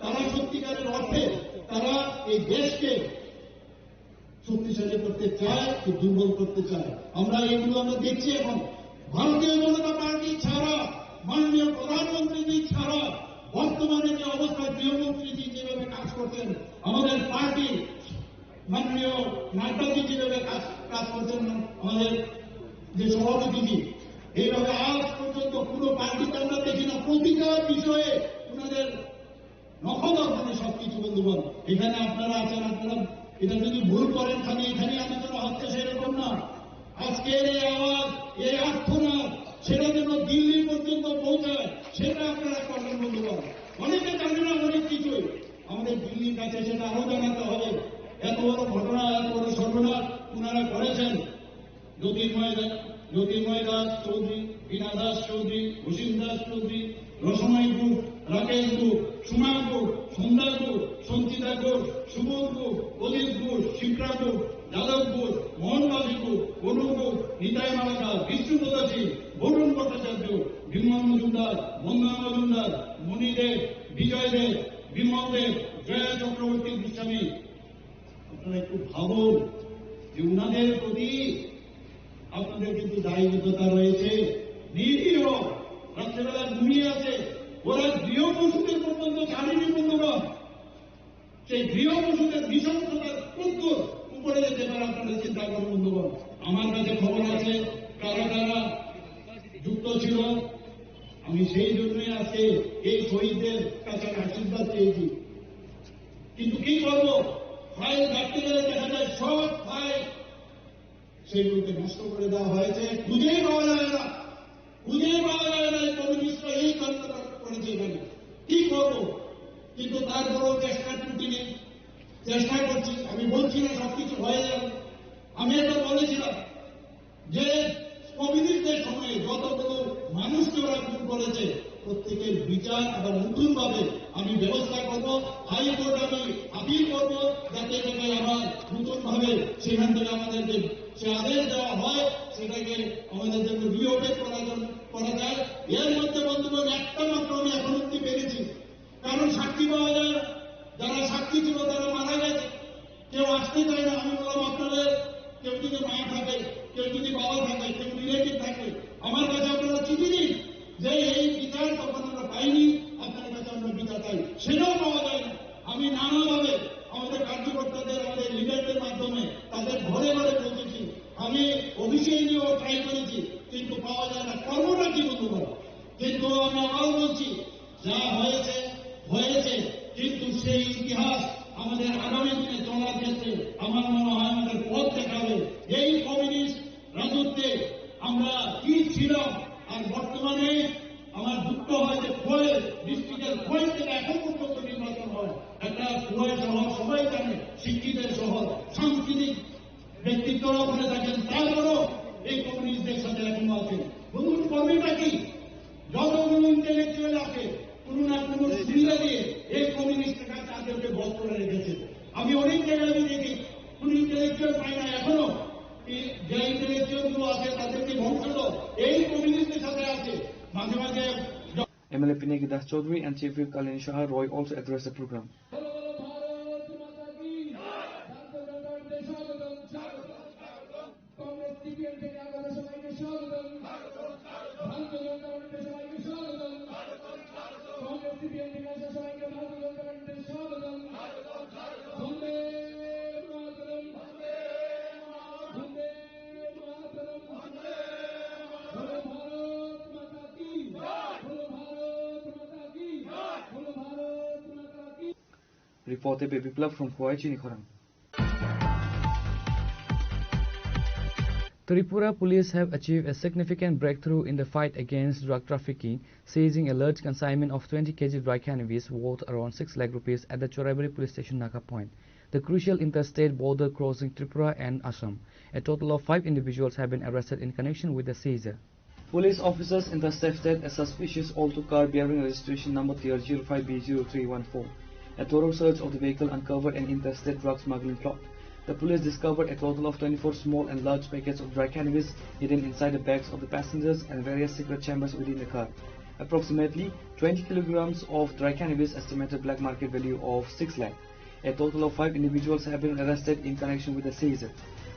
[SPEAKER 10] তারা সত্যিকারের অর্থে তারা এই দেশকে শক্তিশালী করতে চায় কি দুর্বল করতে চায়, আমরা দেখছি এখন। ভারতীয় জনতা পার্টি ছাড়া, মাননীয় প্রধানমন্ত্রীজি ছাড়া বর্তমানে যে অবস্থায় গৃহমন্ত্রীজি যেভাবে কাজ করছেন, আমাদের পার্টির মাননীয় নাড্ডাজি যেভাবে কাজ করছেন, আমাদের যে সভাপতিজি, এইভাবে আজ পর্যন্ত পুরো পার্টিতে আমরা দেখি না। প্রতিটা বিষয়ে ওনাদের নখদর্পণে সবকিছু বন্ধুগণ। এখানে আপনারা আছেন, আপনারা এটা যদি ভুল করেন খালি এখানে আলোচনা হচ্ছে সেরকম না। আজকের এই আওয়াজ, এই আর্থনাদ সেটা যেন দিল্লি পর্যন্ত পৌঁছায় সেটা আপনারা করবেন বন্ধুগণ। অনেকে জানে না অনেক কিছুই, আমাদের দিল্লির কাছে সেটা আরো জানাতে হবে। এত বড় ঘটনা, এত বড় সর্বনাশ ওনারা করেছেন। জ্যোতির্ময় দাস চৌধুরী, বীণা দাস চৌধুরী, ভূষিন দাস চৌধুরী, রসময় গুপ, রাকেশ গুপ, সুমা গুপ, সন্ধ্যা গুপ, সঞ্চিতা ঘোষ, সুবোধ গুপ, অজিত ঘোষ, শিপ্রা গুপ, যাদব ঘোষ, মোহনবাবী গুপ, অনু গুপ, নিতাই মালাকার, বিষ্ণুপ্রদা সিং, বরুণ ভট্টাচার্য, বিমল মজুমদার, বন্দনা মজুমদার, মণি দেব, বিজয় দেব, বিমল দেব, জয়া চক্রবর্তী গোস্বামী। আপনারা একটু ভাবুন যে উনাদের প্রতি আপনাদের কিন্তু দায়বদ্ধতা রয়েছে। নিরীহ রাত্রেবেলা ঘুমিয়ে আছে, ওরা গৃহ পশুদের পর্যন্ত ছাড়েনি বন্ধুগণ। সেই গৃহ পশুদের নৃশংসতার প্রত্যুর উপরে যেতে পারে আপনারা চিন্তা করুন বন্ধুগণ। আমার কাছে খবর আছে কারা কারা যুক্ত ছিল, আমি সেই জন্যই আজকে এই শহীদদের কাছে আশীর্বাদ চেয়েছি। কিন্তু কি করবো, ফাইল ঘাটতে গেলে দেখা যায় সব ফাইল সেগুলোকে নষ্ট করে দেওয়া হয়েছে, খুঁজেই পাওয়া যায় না, কমিউনিস্টরা এই কাজটা করেছে এখানে। কি করবো, কিন্তু তারপরেও চেষ্টা ত্রুটি নেই, চেষ্টা করছি। আমি বলছি না সবকিছু হয়ে যাবে। আমি এটা বলেছিলাম যে কমিউনিস্টদের সময়ে যতগুলো মানুষকে ওরা খুন করেছে
[SPEAKER 15] প্রত্যেকের বিচার আবার নতুন ভাবে আমি ব্যবস্থা করব, হাইকোর্ট আমি আপিল করব, যাতে এটাকে আবার নতুন ভাবে সেখান থেকে আমাদেরকে সে আদেশ দেওয়া হয়, সেটাকে আমাদের জন্য রিওপেন করা যায়। এর মধ্যে বন্ধুগণ একটা মাত্র আমি এখন অব্দি পেরেছি, কারণ সাক্ষী পাওয়া যায় না। যারা সাক্ষী ছিল তারা মারা গেছে, কেউ আসতে চায় না। আমি বললাম আপনাদের কেউ যদি মা থাকে, কেউ যদি বাবা থাকে, কেউ রিলেটিভ থাকে, আমার কাছে আপনারা চিঠি দিন যে এই বিচার তখন আমরা পাইনি, আপনার কাছে আমরা বিচার পাই, সেটাও পাওয়া যায় না। আমি নানাভাবে আমাদের কার্যকর্তাদের, আমাদের লিডারদের মাধ্যমে তাদের ঘরে ঘরে পৌঁছেছি, আমি অফিসে নিয়েও ট্রাই করেছি, কিন্তু পাওয়া যায় না। কর্মটা কি বন্ধুগণ? কিন্তু আমি আবার বলছি, যা হয়েছে হয়েছে, কিন্তু সেই ইতিহাস আমাদের আগামী দিনে চলার ক্ষেত্রে আমার মনে হয় আমাদের পথ দেখাবে। এই কমিউনিস্ট রাজত্বে আমরা কি ছিলাম, আর বর্তমানে আমার দুঃখ হয় যে খোয়াই ডিস্ট্রিক্টের খোয়াই থেকে এখন পর্যন্ত নির্বাচন হয়। একটা খোয়াই শহর সবাই জানে, শিক্ষিতের শহর, সাংস্কৃতিক ব্যক্তিত্বরা বলে থাকেন, তারপরও এই কমিউনিস্টদের সাথে এখনো আছেন। বন্ধুর কর্মীটা কি? যতগুলো ইন্টেলেকচুয়াল আছে, কোনো না কোনো সুবিধা দিয়ে এই কমিউনিস্টের কাছে তাদেরকে বধ করে রেখেছে। আমি অনেক জায়গায় দেখি কোন ইন্টেলেকচুয়াল পাই না, এখনো যে ইন্টেলেকচুয়াল গুলো আছে তাদেরকে বংশধর এই কমিউনিস্টের সাথে আছে। মাঝে মাঝে
[SPEAKER 8] MLA Pinaki Das Chaudhary and Chief Whip Kalini Shah Roy also addressed the program. Reported by Biplab from Khowai, Chinikhorang. Tripura police have achieved a significant breakthrough in the fight against drug trafficking, seizing a large consignment of 20 kg dry cannabis worth around 6 lakh rupees at the Chorabari police station Naka point, the crucial interstate border crossing Tripura and Assam. A total of 5 individuals have been arrested in connection with the seizure. Police officers intercepted a suspicious Alto car bearing registration number TR05B0314. A thorough search of the vehicle uncovered an interstate drug smuggling plot. The police discovered a total of 24 small and large packets of dry cannabis hidden inside the bags of the passengers and various secret chambers within the car. Approximately 20 kilograms of dry cannabis, estimated black market value of 6 lakh. A total of 5 individuals have been arrested in connection with the seizure.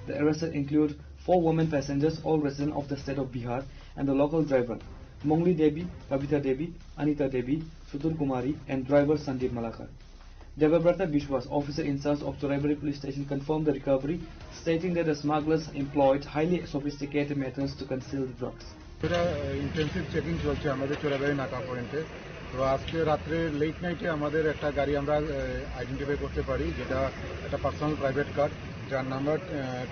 [SPEAKER 8] The arrested include 4 women passengers, all residents of the state of Bihar, and the local driver, Mongli Devi, Kavita Devi, Anita Devi, Sutur Kumari, and driver Sandeep Malakar. Devabrata Vishwas, officer in charge of Chorabari police station, confirmed the recovery, stating that the smugglers employed highly sophisticated methods to conceal the drugs.
[SPEAKER 10] Intensive checking চলছে আমাদের চোরাবাড়ি নাকা পয়েন্টে। তো আজকে রাত্রে late নাইটে আমাদের একটা গাড়ি আমরা আইডেন্টিফাই করতে পারি, যেটা একটা পার্সোনাল প্রাইভেট কার, যার নাম্বার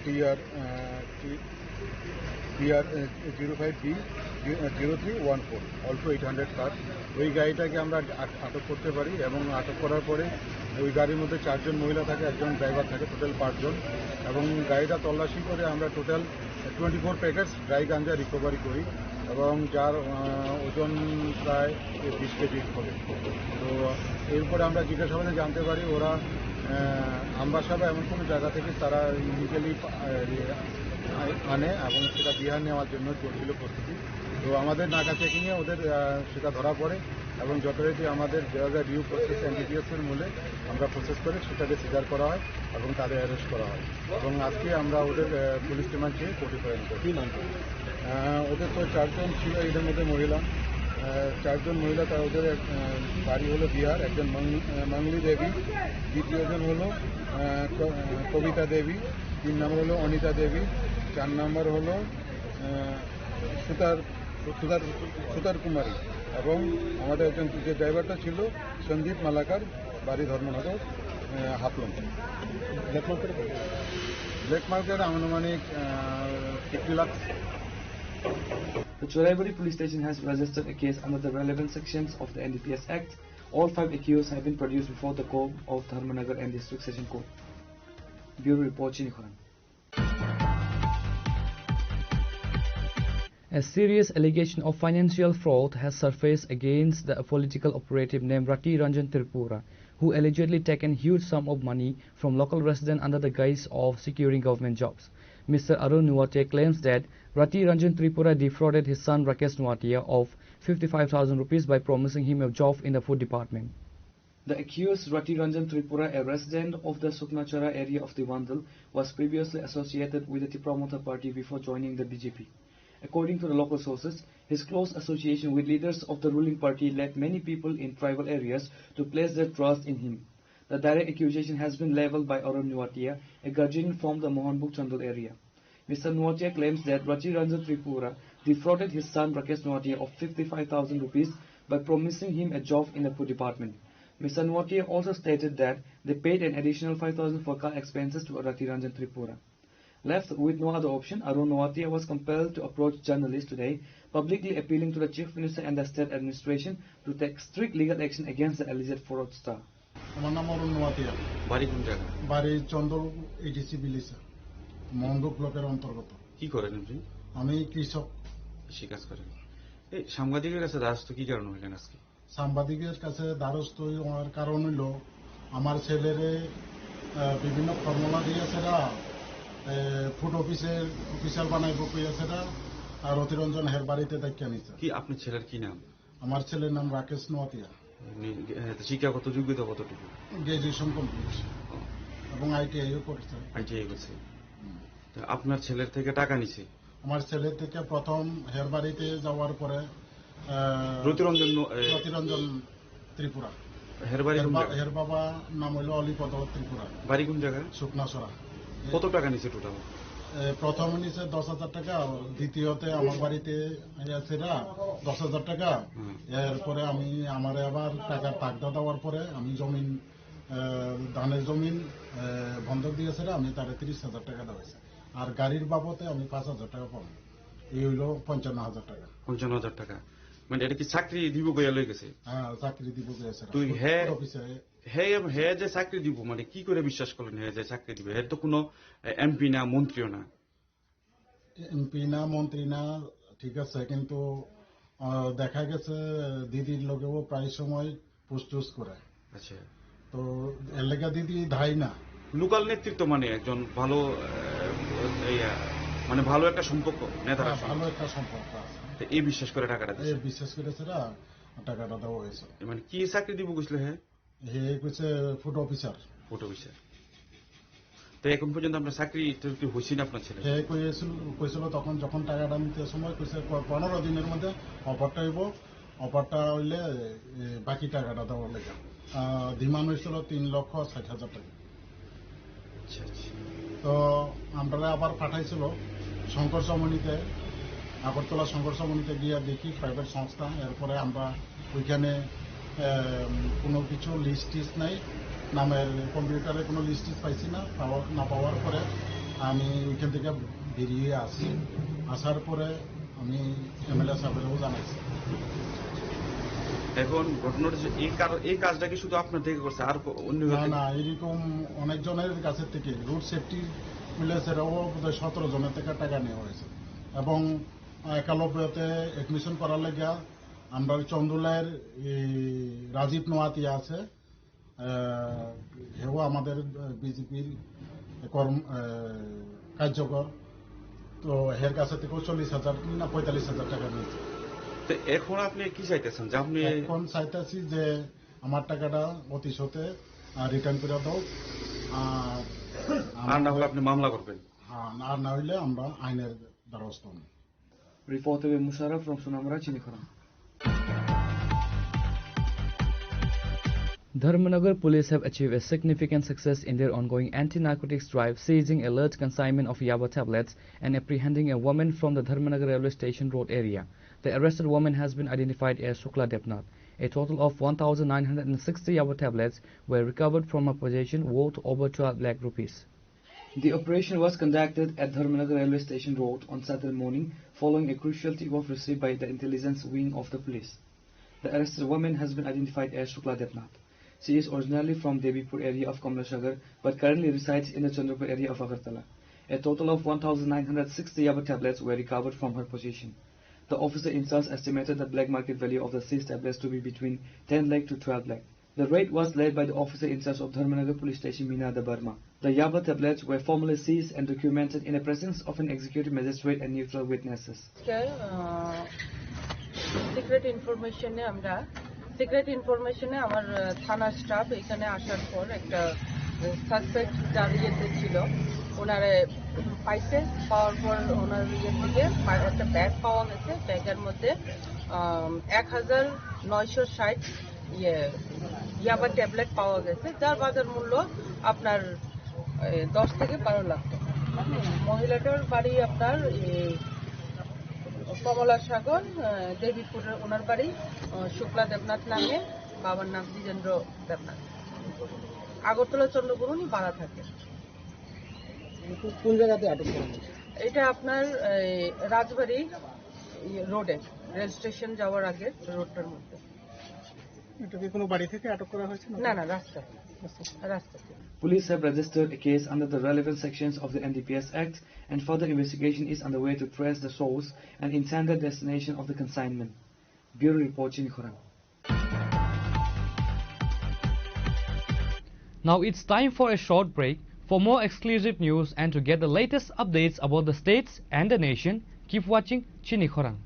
[SPEAKER 10] TR05B0314, অল্টো 800 কার। ওই গাড়িটাকে আমরা আটক করতে পারি এবং আটক করার পরে ওই গাড়ির মধ্যে 4 জন মহিলা থাকে, একজন ড্রাইভার থাকে, টোটাল 5 জন। এবং গাড়িটা তল্লাশি করে আমরা টোটাল 24 প্যাকেটস ড্রাই গাঞ্জা রিকভারি করি এবং যার ওজন প্রায় 20 কেজি হবে। তো এরপরে আমরা জিজ্ঞাসাবাদে জানতে পারি ওরা আমবাসা বা এমন কোনো জায়গা থেকে তারা ইলিগালি আনে এবং সেটা বিহার নেওয়ার জন্য চলছিল প্রস্তুতি। তো আমাদের নাকা চেকিংয়ে ওদের সেটা ধরা পড়ে এবং যথারীতি আমাদের যা ডিউ প্রসেস NDPS-এর মূলে আমরা প্রসেস করে সেটাকে সিজার করা হয় এবং তাদের অ্যারেস্ট করা হয় এবং আজকে আমরা ওদের পুলিশ রিমান্ড চেয়ে কোর্টে প্রেরণ করি। ওদের তো 4 জন ছিল, এদের মধ্যে মহিলা 4 জন মহিলা, তার ওদের বাড়ি হলো বিহার, একজন মংলি দেবী, দ্বিতীয়জন হলো কবিতা দেবী, 3 নম্বর হলো অনিতা দেবী, 4 নম্বর হলো সুতার কুমারী এবং আমাদের একজন যে ড্রাইভারটা ছিল সন্দীপ মালাকার, বাড়ি ধর্মনগর, হাফলং। ব্ল্যাক মার্কেট আনুমানিক 50 lakh.
[SPEAKER 8] The Chorabari police station has registered a case under the relevant sections of the NDPS Act. All 5 accused have been produced before the court of Dharmanagar and District Session Court. Bureau Report, Chinikhorang. A serious allegation of financial fraud has surfaced against the political operative named Rati Ranjan Tripura, who allegedly taken huge sum of money from local residents under the guise of securing government jobs. Mr. Arun Nuatia claims that Rati Ranjan Tripura defrauded his son Rakesh Nuatia of 55,000 rupees by promising him a job in the food department. The accused Rati Ranjan Tripura, a resident of the Suknachara area of Diwandal, was previously associated with the Tripramoota party before joining the BJP. According to the local sources, his close association with leaders of the ruling party led many people in tribal areas to place their trust in him. The direct accusation has been leveled by Arun Nuatia, a guardian from the Mohanbuk Chandul area. Mr. Nuatia claims that Rati Ranjan Tripura defrauded his son Rakesh Nuatia of 55,000 rupees by promising him a job in the food department. Mr. Nuatia also stated that they paid an additional 5,000 for car expenses to Rati Ranjan Tripura. Left with no other option, Arun Nuatia was compelled to approach journalists today, publicly appealing to the Chief Minister and the State Administration to take strict legal action against the alleged fraudster.
[SPEAKER 16] আমার নাম অরুণ নোয়াতিয়া।
[SPEAKER 17] বাড়ি কোন জায়গা?
[SPEAKER 16] বাড়ি চন্দল ADC বিলিসা, মন্দক ব্লকের অন্তর্গত।
[SPEAKER 17] কি করেন আপনি?
[SPEAKER 16] আমি কৃষক।
[SPEAKER 17] কৃষি কাজ করেন। এই সাংবাদিকের কাছে দ্বারস্থ কি কারণ হলেন আজকে?
[SPEAKER 16] সাংবাদিকের কাছে দ্বারস্থ হওয়ার কারণ হলো আমার ছেলেরে বিভিন্ন ফর্মুলা দিয়েছেরা, ফুড অফিসের অফিসার বানাইব কইয়াছেরা, আর অতিরঞ্জন হের বাড়িতে দায়িত্ব নিছে।
[SPEAKER 17] কি আপনার ছেলের কি নাম?
[SPEAKER 16] আমার ছেলের নাম রাকেশ নোয়াতিয়া।
[SPEAKER 17] শিক্ষাগত যোগ্যতা কতটুকু?
[SPEAKER 16] গ্রাজুয়েশন কমপ্লিট এবং আইটিআইও করেছে।
[SPEAKER 17] আইটিআই করছে। আপনার ছেলের থেকে টাকা নিছে?
[SPEAKER 16] আমার ছেলের থেকে প্রথম হের বাড়িতে যাওয়ার পরে রতিরঞ্জন ত্রিপুরা। হের বাবা নাম হইল অলিপদ ত্রিপুরা।
[SPEAKER 17] বাড়ি কোন জায়গায়?
[SPEAKER 16] শুকনাছড়া।
[SPEAKER 17] কত টাকা নিছে টোটাল?
[SPEAKER 16] প্রথম নিচে 10,000 টাকা, দ্বিতীয়তে আমার বাড়িতে আছেরা 10,000 টাকা। এরপরে আমি আমার আবার টাকার তাগদা দেওয়ার পরে আমি জমিন ধানের জমিন বন্ধক দিয়েছে, আমি তারে 30,000 টাকা দেওয়াইছে। আর গাড়ির বাবদে আমি 5,000 টাকা পাবো, এই হইল 55,000 টাকা।
[SPEAKER 17] 55,000 টাকা মানে এটা কি চাকরি দিব গিয়া লই গেছে?
[SPEAKER 16] হ্যাঁ, চাকরি দিব গিয়েছে।
[SPEAKER 17] তুই হে যে চাকরি দিব মানে কি করে বিশ্বাস করলেন হে যে চাকরি দিবে? এর তো কোনো এমপি না মন্ত্রীও না।
[SPEAKER 16] এমপি না মন্ত্রী না, ঠিক আছে, কিন্তু দেখা গেছে দিদির লোকেও প্রায় সময় পুস্টুস করে।
[SPEAKER 17] আচ্ছা,
[SPEAKER 16] তো এর লেগা দিদি ধাই না।
[SPEAKER 17] লোকাল নেতৃত্ব মানে একজন ভালো মানে ভালো একটা সম্পর্ক নেতারা,
[SPEAKER 16] ভালো একটা সম্পর্ক আছে।
[SPEAKER 17] এই বিশ্বাস করে টাকাটা দিয়েছে?
[SPEAKER 16] বিশ্বাস করেছে টাকাটা দেওয়া হয়েছে।
[SPEAKER 17] মানে কি চাকরি দিব কইছিল?
[SPEAKER 16] হে কইছে ফুড অফিসার।
[SPEAKER 17] Food officer. তো এখন পর্যন্ত আপনার চাকরি হয়েছে না আপনার ছেলে?
[SPEAKER 16] হে কইছিল তখন যখন টাকাটা নিতে সময় কইছে 15 দিনের মধ্যে অফারটা হইব, অফারটা হইলে বাকি টাকাটা দেওয়া লেগে। ডিমান্ড হয়েছিল 3,60,000 টাকা। তো আমরা আবার পাঠাইছিল শঙ্কর চমনিতে, আগরতলা শঙ্কর চমনিতে গিয়ে দেখি প্রাইভেট সংস্থা। এরপরে আমরা ওইখানে কোনো কিছু লিস্ট টিস্ট নাই, নামের কম্পিউটারে কোনো লিস্ট টিস্ট পাইছি না। না পাওয়ার পরে আমি ওইখান থেকে বেরিয়ে আসি। আসার পরে আমি এমএলএ সাহেবেরও জানাইছি।
[SPEAKER 17] এখন ঘটনাটা এই কাজটা কি শুধু আপনার থেকে করছে আর অন্য?
[SPEAKER 16] না, এরকম অনেকজনের কাছের থেকে রুট সেফটি মিলেছেরাও 17 জনের থেকে টাকা নেওয়া হয়েছে। এবং একালব্যতে এডমিশন করার লেগে আমরা চন্দুলের রাজীব নোয়াতিয়া আছে, হেও আমাদের বিজেপির কার্যকর। তো হের কাছে থেকে 40,000 না 45,000 টাকা নিয়েছে।
[SPEAKER 17] তো এখন আপনি কি চাইতেছেন? যে আপনি
[SPEAKER 16] এখন চাইতেছি যে আমার টাকাটা অতি সতে রিটার্ন করে দাও,
[SPEAKER 17] আর না হলে আপনি মামলা করবেন।
[SPEAKER 16] আর না হইলে আমরা আইনের দ্বারস্থ হব।
[SPEAKER 8] Reporter Musharraf from Sunamra, Chinikharam. Dharmanagar police have achieved a significant success in their ongoing anti-narcotics drive, seizing a large consignment of Yaba tablets and apprehending a woman from the Dharmanagar railway station road area. The arrested woman has been identified as Shukla Debnath. A total of 1,960 Yaba tablets were recovered from her possession, worth over 12 lakh rupees. The operation was conducted at Dharmanagar railway station road on Saturday morning, following a crucial tip-off received by the intelligence wing of the police. The arrested woman has been identified as Shukla Debnath. She is originally from Devipur area of Kamlashagar, but currently resides in the Chandrapur area of Agartala. A total of 1,960 Yaba tablets were recovered from her possession. The officer in charge estimated the black market value of the seized tablets to be between 10 lakh to 12 lakh. The raid was led by the officer in charge of Dharmanagar Police Station, Minada Burma. The Yaba tablets were formally seized and documented in the presence of an executive magistrate and neutral witnesses.
[SPEAKER 18] Secret information আমার থানা staff এখানে আসার পর একটা suspect যার ইয়েতে ছিল ওনারে পাইছে, পাওয়ার পর ওনার ইয়ে থেকে একটা ব্যাগ পাওয়া গেছে। ব্যাগের মধ্যে 1960 ইয়াবা ট্যাবলেট পাওয়া গেছে, যার বাজার মূল্য আপনার 10 থেকে 12 লাখ। মহিলাটার বাড়ি আপনার কমলা সাগর, দেবীপুরের ওনার বাড়ি শুক্লা দেবনাথ নামে, বাবার নাম দ্বিজেন্দ্র দেবনাথ। আগরতলা চন্দ্রপুরনি ভাড়া থাকে।
[SPEAKER 19] কোন জায়গাতে আটক করা হয়েছে?
[SPEAKER 18] এটা আপনার রাজবাড়ি রোডে, রেল স্টেশন যাওয়ার আগে রোডটার মধ্যে।
[SPEAKER 19] এটা কি কোনো বাড়ি থেকে আটক করা হয়েছে?
[SPEAKER 18] না, রাস্তা।
[SPEAKER 8] Police have registered a case under the relevant sections of the NDPS Act, and further investigation is underway to trace the source and intended destination of the consignment. Bureau Report, Chinikhorang.
[SPEAKER 7] Now it's time for a short break. For more exclusive news and to get the latest updates about the states and the nation, keep watching Chinikhorang.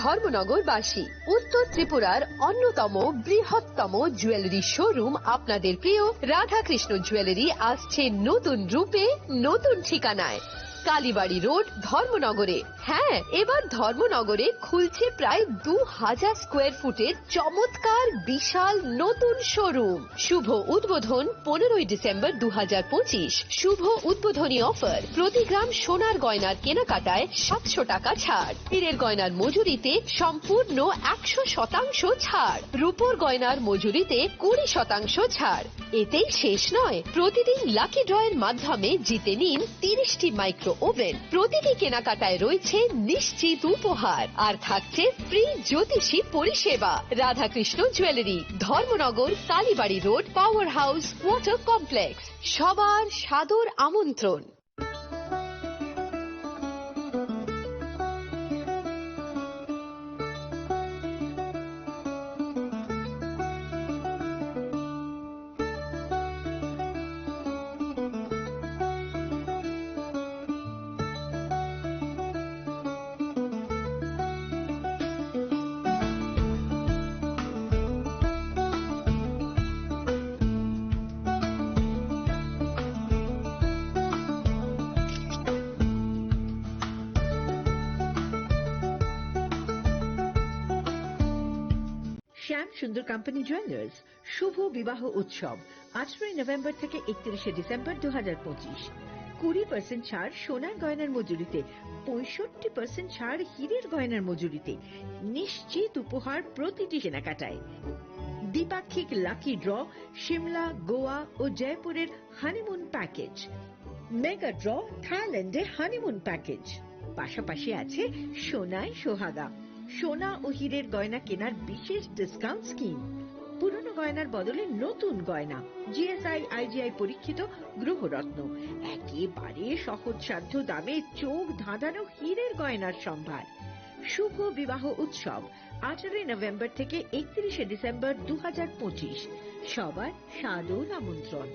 [SPEAKER 2] ধর্মনগরবাসী, উত্তর ত্রিপুরার অন্যতম বৃহত্তম jewellery showroom আপনাদের প্রিয় Radhakrishna jewellery আসছে নতুন রূপে, নতুন ঠিকানায়। কালীবাড়ি রোড, ধর্মনগরে। হ্যাঁ, এবার ধর্মনগরে খুলছে প্রায় 2000 স্কোয়ার ফুটের চমৎকার বিশাল নতুন শোরুম। শুভ উদ্বোধন 15 ডিসেম্বর 2025। শুভ উদ্বোধনী অফার, প্রতি গ্রাম সোনার গয়নার কেনাকাটায় 700 টাকা ছাড়, হীরের গয়নার মজুরিতে সম্পূর্ণ 100% ছাড়, রূপোর গয়নার মজুরিতে 20% ছাড়। এতেই শেষ নয়, প্রতিদিন লাকি ড্রয়ের মাধ্যমে জিতে নিন 30টি মাইক্রো ওভেন। প্রতিটি কেনাকাটায় রয়েছে নিশ্চিত উপহার, আর থাকছে ফ্রি জ্যোতিষী পরিষেবা। Radhakrishna jewellery, Dharmanagar, Kalibari road, power house, water complex. সবার সাদর আমন্ত্রণ।
[SPEAKER 1] শ্যাম সুন্দর কোম্পানি জুয়েলার্স শুভ বিবাহ উৎসব 18 নভেম্বর থেকে 31 ডিসেম্বর 2025। 20% ছাড় সোনার গয়নার মজুরিতে, 65% ছাড় হীরের গয়নার মজুরিতে, নিশ্চিত উপহার প্রতিটি কেনাকাটায়। দ্বিপাক্ষিক লাকি ড্র, সিমলা, গোয়া ও জয়পুরের হানিমুন প্যাকেজ, মেগা ড্র, থাইল্যান্ডে হানিমুন প্যাকেজ। পাশাপাশি আছে সোনায় সোহাগা, সোনা ও হীরের গয়না কেনার বিশেষ ডিসকাউন্ট স্কিম। পুরনো গয়নার বদলে নতুন গয়না, জিএসআই আইজিআই পরীক্ষিত গ্রহরত্ন, একেবারে সহজসাধ্য দামে চোখ ধাঁধানো হীরের গয়নার সম্ভার। শুভ বিবাহ উৎসব 18 নভেম্বর থেকে 31 ডিসেম্বর 2025। সবার সাদর আমন্ত্রণ।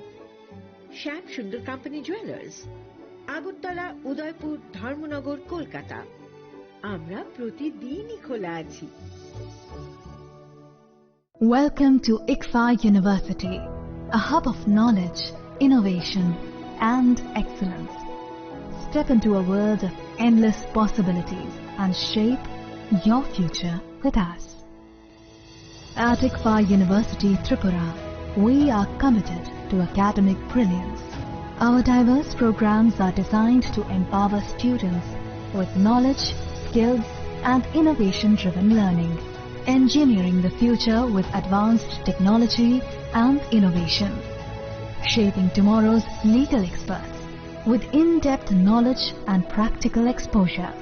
[SPEAKER 1] শ্যাম সুন্দর কোম্পানি জুয়েলার্স, আগরতলা, উদয়পুর, ধর্মনগর, কলকাতা। আমরা প্রতিদিনই খোলা আছি।
[SPEAKER 20] Welcome to ICFA University, a hub of knowledge, innovation, and excellence. Step into a world of endless possibilities and shape your future with us. At ICFA University, Tripura, we are committed to academic brilliance. Our diverse programs are designed to empower students with knowledge, skills, and innovation-driven learning, engineering the future with advanced technology and innovation, shaping tomorrow's legal experts with in-depth knowledge and practical exposure.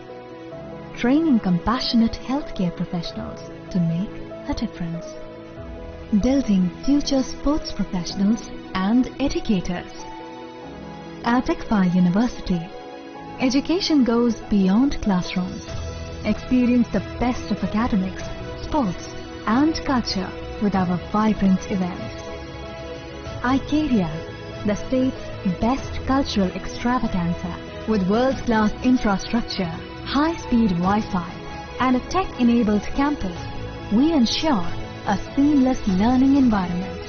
[SPEAKER 20] training compassionate healthcare professionals to make a difference. Building future sports professionals and educators. At ICFA University, education goes beyond classrooms. Experience the best of academics, sports and culture with our vibrant events. Icaria, the state's best cultural extravaganza with world-class infrastructure, high-speed Wi-Fi and a tech-enabled campus, we ensure a seamless learning environment.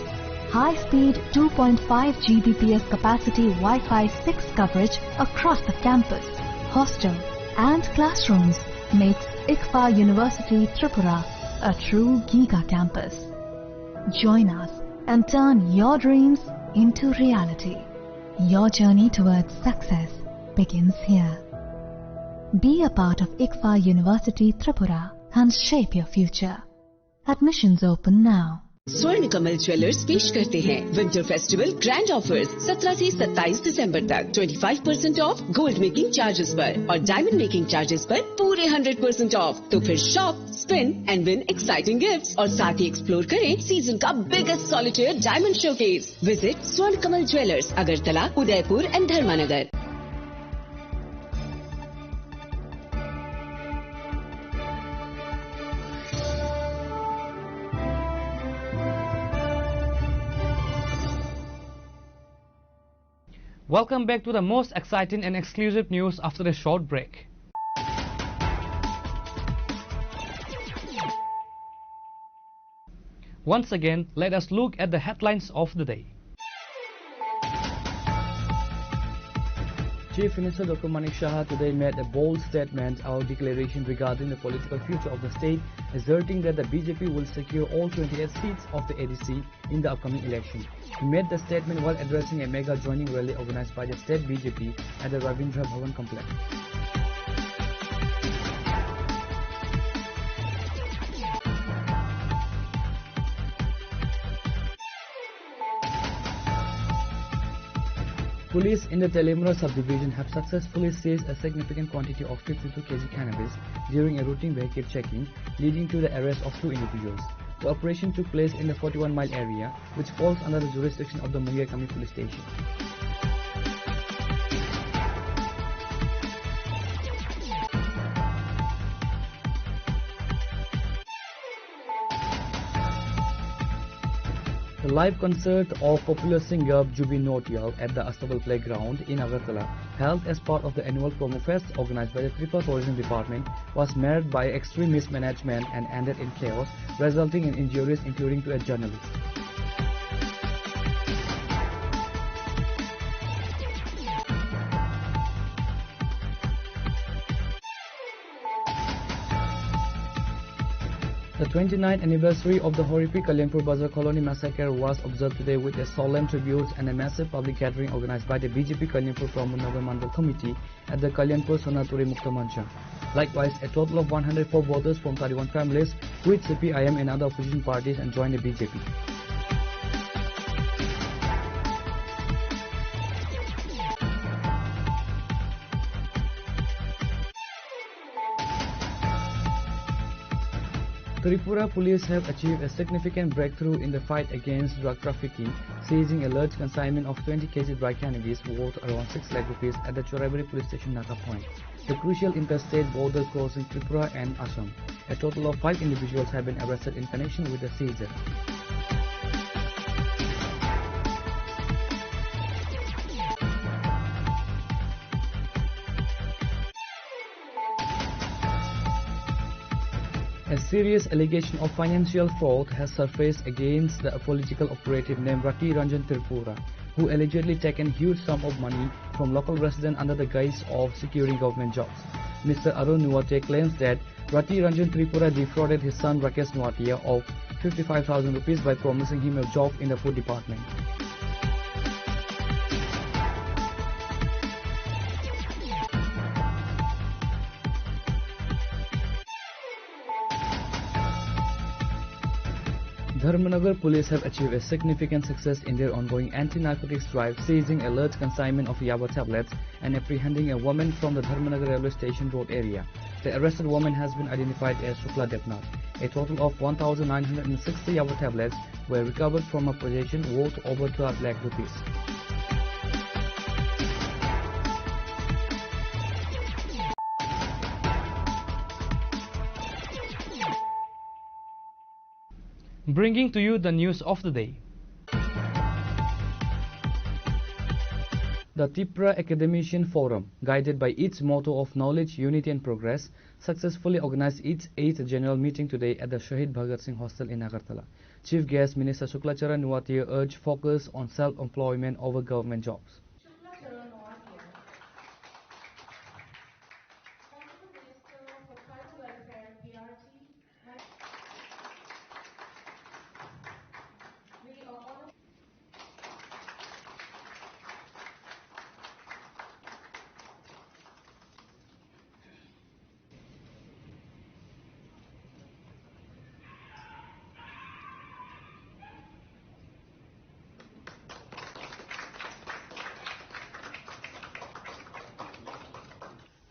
[SPEAKER 20] High-speed 2.5 Gbps capacity Wi-Fi 6 coverage across the campus, hostel and classrooms makes ICFA University Tripura a true Giga campus. Join us and turn your dreams into reality. Your journey towards success begins here. Be a part of ICFA University Tripura and shape your future. Admissions open now.
[SPEAKER 5] स्वर्ण Kamal jewellers पेश करते हैं winter festival grand offers 17 से 27 दिसंबर तक 25% of gold making charges पर और diamond making charges पर पूरे 100% ऑफ। तो फिर shop, spin and win exciting gifts और साथ ही एक्सप्लोर करें सीजन का biggest solitaire diamond showcase. Visit Swarna Kamal jewellers, Agartala, Udaipur and Dharmanagar.
[SPEAKER 7] Welcome back to the most exciting and exclusive news after a short break. Once again, let us look at the headlines of the day.
[SPEAKER 8] Chief Minister Dr. Manik Shah today made a bold statement or declaration regarding the political future of the state, asserting that the BJP will secure all 28 seats of the ADC in the upcoming election. He made the statement while addressing a mega joining rally organized by the state BJP at the Ravindra Bhavan complex. Police in the Telemura subdivision have successfully seized a significant quantity of 52 kg cannabis during a routine vehicle checking, leading to the arrest of 2 individuals. The operation took place in the 41-mile area, which falls under the jurisdiction of the Mungiakami police station. The live concert of popular singer Jubin Nautiyal at the Astebal Playground in Agartala, held as part of the annual Promo Fest organized by the Tripura Tourism Department, was marred by extreme mismanagement and ended in chaos, resulting in injuries including to a journalist. The 29th anniversary of the horrific Kalyanpur Bazar Colony massacre was observed today with a solemn tribute and a massive public gathering organized by the BJP Kalyanpur Pramod Nagar Mandal Committee at the Kalyanpur Sonaturi Mukta Mancha. Likewise, a total of 104 voters from 31 families quit CPIM and other opposition parties and joined the BJP. Tripura police have achieved a significant breakthrough in the fight against drug trafficking, seizing a large consignment of 20 kg dry cannabis worth around 6 lakh rupees at the Chorabari police station Naka Point, the crucial interstate border crossing Tripura and Assam. A total of 5 individuals have been arrested in connection with the seizure. A serious allegation of financial fraud has surfaced against the political operative named Rati Ranjan Tripura, who allegedly taken huge sum of money from local residents under the guise of securing government jobs. Mr. Arun Nuwate claims that Rati Ranjan Tripura defrauded his son Rakesh Nuwatia of 55,000 rupees by promising him a job in the food department. Dharmanagar police have achieved a significant success in their ongoing anti-narcotics drive, seizing a large consignment of Yaba tablets and apprehending a woman from the Dharmanagar railway station road area. The arrested woman has been identified as Shukla Devnath. A total of 1,960 Yava tablets were recovered from her possession worth over 12 lakh rupees.
[SPEAKER 7] Bringing to you the news of the day.
[SPEAKER 8] The Tripura Academician Forum, guided by its motto of knowledge, unity and progress, successfully organized its 8th general meeting today at the Shahid Bhagat Singh Hostel in Agartala. Chief guest Minister Shuklacharya Nuwatia urged focus on self-employment over government jobs.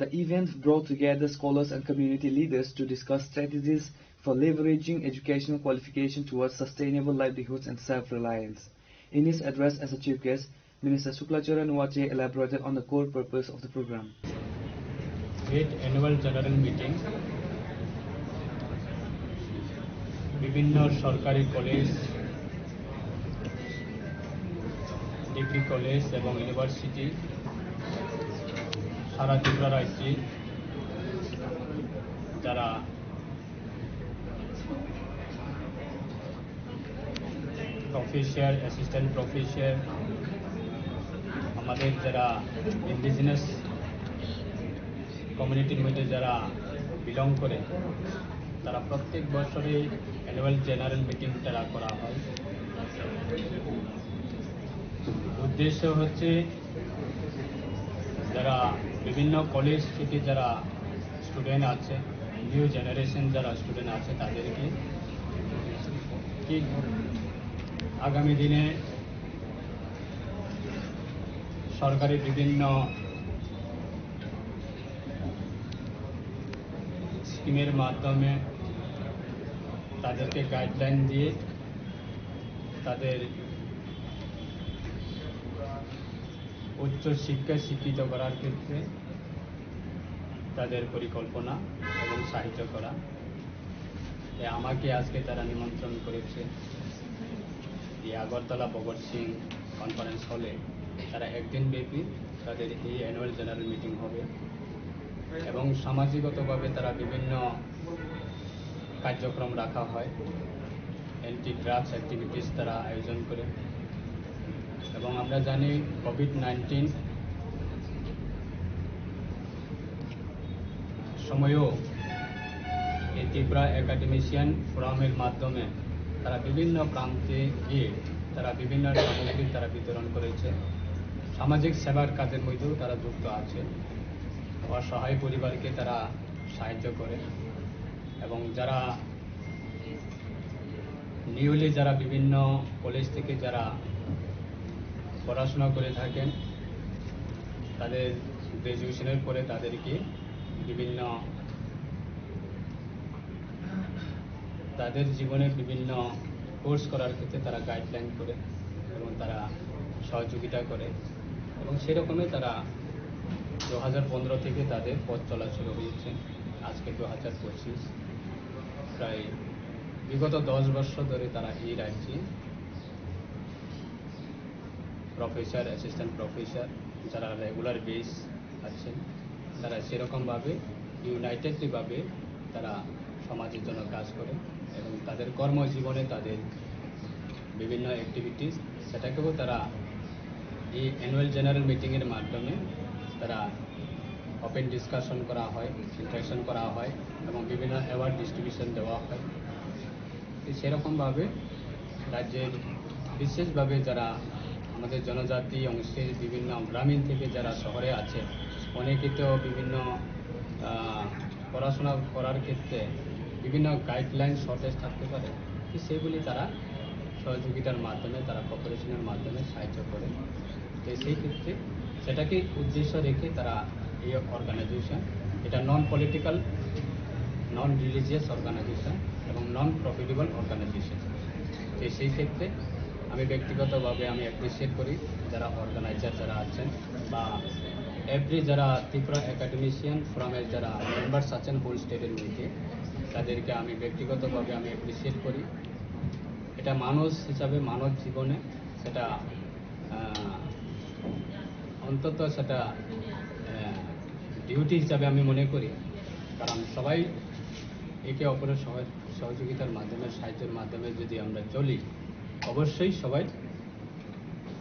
[SPEAKER 8] The event brought together scholars and community leaders to discuss strategies for leveraging educational qualification towards sustainable livelihoods and self-reliance. In his address as a chief guest, Minister Shuklacharya Nuwatia elaborated on the core purpose of the program.
[SPEAKER 21] 8th annual general meeting বিভিন্ন সরকারি college, degree college এবং university সারা ত্রিপুরা রাজ্যে যারা professor, assistant professor, আমাদের যারা indigenous কমিউনিটির মধ্যে যারা বিলং করে তারা প্রত্যেক বছরে অ্যানুয়াল জেনারেল মিটিং তারা করা হয়। উদ্দেশ্য হচ্ছে যারা বিভিন্ন কলেজ থেকে যারা স্টুডেন্ট আছে, নিউ জেনারেশন যারা স্টুডেন্ট আছে তাদেরকে কি আগামী দিনে সরকারি বিভিন্ন স্কিমের মাধ্যমে তাদেরকে গাইডলাইন দিয়ে তাদের উচ্চ শিক্ষায় শিক্ষিত করার ক্ষেত্রে তাদের পরিকল্পনা এবং সাহায্য করা। আমাকে আজকে তারা নিমন্ত্রণ করেছে এই আগরতলা ভগৎ সিং কনফারেন্স হলে। তারা একদিন ব্যাপী তাদের এই অ্যানুয়াল জেনারেল মিটিং হবে এবং সামাজিকতাভাবে তারা বিভিন্ন কার্যক্রম রাখা হয়, অ্যান্টি ড্রাগস অ্যাক্টিভিটিস তারা আয়োজন করে। এবং আমরা জানি কোভিড-19 সময়েও এই ত্রিপুরা একাডেমিশিয়ান ফোরামের মাধ্যমে তারা বিভিন্ন প্রান্তে গিয়ে তারা বিভিন্ন সামগ্রী তারা বিতরণ করেছে। সামাজিক সেবার কাজের মধ্যেও তারা যুক্ত আছে, অসহায় পরিবারকে তারা সাহায্য করে এবং যারা নিউলি যারা বিভিন্ন কলেজ থেকে যারা পড়াশোনা করে থাকেন তাদের গ্র্যাজুয়েশনের পরে তাদেরকে বিভিন্ন তাদের জীবনের বিভিন্ন কোর্স করার ক্ষেত্রে তারা গাইডলাইন করে এবং তারা সহযোগিতা করে এবং সেরকমই তারা 2015 থেকে তাদের পথ চলা শুরু হয়েছে। আজকে 2025, প্রায় বিগত 10 বছর ধরে তারা এই রাজ্যে প্রফেসর, অ্যাসিস্ট্যান্ট প্রফেসর যারা রেগুলার বেস আছেন তারা সেরকমভাবে ইউনাইটেডলিভাবে তারা সমাজের জন্য কাজ করে এবং তাদের কর্মজীবনে তাদের বিভিন্ন অ্যাক্টিভিটিস সেটাকেও তারা এই অ্যানুয়াল জেনারেল মিটিংয়ের মাধ্যমে তারা ওপেন ডিসকাশন করা হয়, ইন্টারেকশন করা হয় এবং বিভিন্ন অ্যাওয়ার্ড ডিস্ট্রিবিউশন দেওয়া হয়। সেরকমভাবে রাজ্যের বিশেষভাবে যারা আমাদের জনজাতি অংশের বিভিন্ন গ্রামীণ থেকে যারা শহরে আছে অনেকে তো বিভিন্ন পড়াশোনা করার ক্ষেত্রে বিভিন্ন গাইডলাইন শর্টেজ থাকতে পারে, সেগুলি তারা সহযোগিতার মাধ্যমে তারা কোঅপারেশনের মাধ্যমে সাহায্য করে। তো সেই ক্ষেত্রে সেটাকে উদ্দেশ্য রেখে তারা এই অর্গানাইজেশন এটা নন পলিটিক্যাল, নন রিলিজিয়াস অর্গানাইজেশন এবং নন প্রফিটেবল অর্গানাইজেশন। তো সেই ক্ষেত্রে আমি ব্যক্তিগতভাবে আমি অ্যাপ্রিসিয়েট করি যারা অর্গানাইজার যারা আছেন বা এভরি যারা ত্রিপুরা একাডেমিশিয়ান ফোরামের যারা মেম্বার্স আছেন হোল স্টেটের মধ্যে, তাদেরকে আমি ব্যক্তিগতভাবে আমি অ্যাপ্রিসিয়েট করি। এটা মানুষ হিসাবে মানব জীবনে সেটা অন্তত সেটা ডিউটি হিসাবে আমি মনে করি, কারণ সবাই একে অপরের সহযোগিতার মাধ্যমে সাহায্যের মাধ্যমে যদি আমরা চলি অবশ্যই সবাই,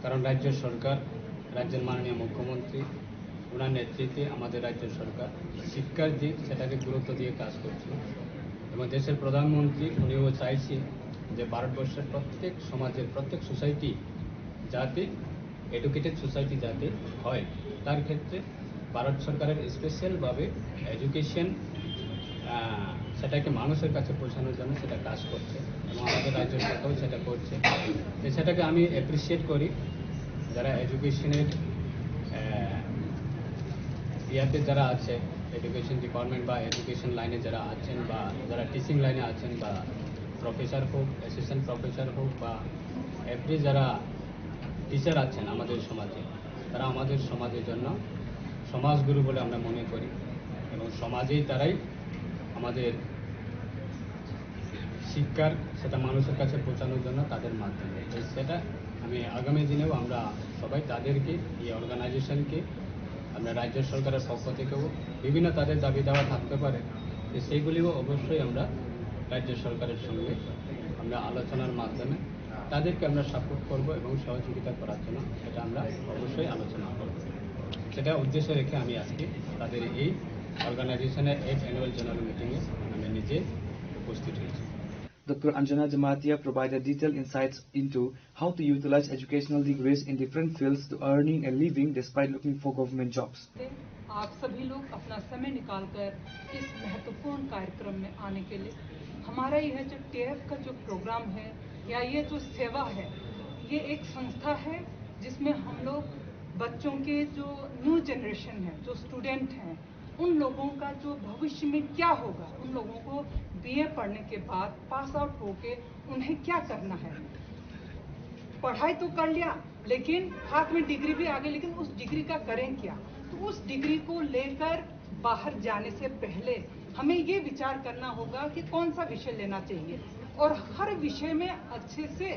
[SPEAKER 21] কারণ রাজ্য সরকার, রাজ্যের মাননীয় মুখ্যমন্ত্রী ওনার নেতৃত্বে আমাদের রাজ্য সরকার শিক্ষার দিক সেটাকে গুরুত্ব দিয়ে কাজ করছে এবং দেশের প্রধানমন্ত্রী উনিও চাইছে যে ভারতবর্ষের প্রত্যেক সমাজের প্রত্যেক সোসাইটি যাতে এডুকেটেড সোসাইটি যাতে হয়, তার ক্ষেত্রে ভারত সরকারের স্পেশালভাবে এডুকেশন সেটাকে মানুষের কাছে পৌঁছানোর জন্য সেটা কাজ করছে এবং আমাদের রাজ্য সরকারও সেটা করছে। সেটাকে আমি অ্যাপ্রিসিয়েট করি যারা এডুকেশনের ইয়াতে যারা আছে, এডুকেশন ডিপার্টমেন্ট বা এডুকেশন লাইনে যারা আছেন বা যারা টিচিং লাইনে আছেন বা প্রফেসর হোক, অ্যাসিস্ট্যান্ট প্রফেসর হোক বা এভরি যারা টিচার আছেন আমাদের সমাজে, তারা আমাদের সমাজের জন্য সমাজগুরু বলে আমরা মনে করি এবং সমাজেই তারাই আমাদের শিক্ষার সেটা মানুষের কাছে পৌঁছানোর জন্য তাদের মাধ্যমে। সেটা আমি আগামী দিনেও আমরা সবাই তাদেরকে, এই অর্গানাইজেশনকে আমরা রাজ্য সরকারের পক্ষ থেকেও বিভিন্ন তাদের দাবি দেওয়া থাকতে পারে, সেইগুলিও অবশ্যই আমরা রাজ্য সরকারের সঙ্গে আমরা আলোচনার মাধ্যমে তাদেরকে আমরা সাপোর্ট করব এবং সহযোগিতা করার জন্য সেটা আমরা অবশ্যই আলোচনা করব। সেটা উদ্দেশ্য রেখে আমি আজকে তাদের এই অর্গানাইজেশনের 8th অ্যানুয়াল জেনারেল মিটিংয়ে আমি নিজে উপস্থিত হয়েছি।
[SPEAKER 8] Dr. Anjana Jamatia provided detailed insights into how to utilize educational degrees in different fields to earning a living despite looking for government jobs.
[SPEAKER 3] आप सभी लोग अपना समय निकालकर इस महत्वपूर्ण कार्यक्रम में आने के लिए, हमारा यह जो TF का जो प्रोग्राम है या ये जो सेवा है, ये एक संस्था है जिसमें हम लोग बच्चों के जो न्यू जनरेशन है, जो स्टूडेंट हैं, उन लोगों का जो भविष्य में क्या होगा, उन लोगों को BA पढ़ने के बाद पास आउट होके उन्हें क्या करना है। पढ़ाई तो कर लिया लेकिन हाथ में डिग्री भी आ गई, लेकिन उस डिग्री का करें क्या। तो उस डिग्री को लेकर बाहर जाने से पहले हमें ये विचार करना होगा कि कौन सा विषय लेना चाहिए, और हर विषय में अच्छे से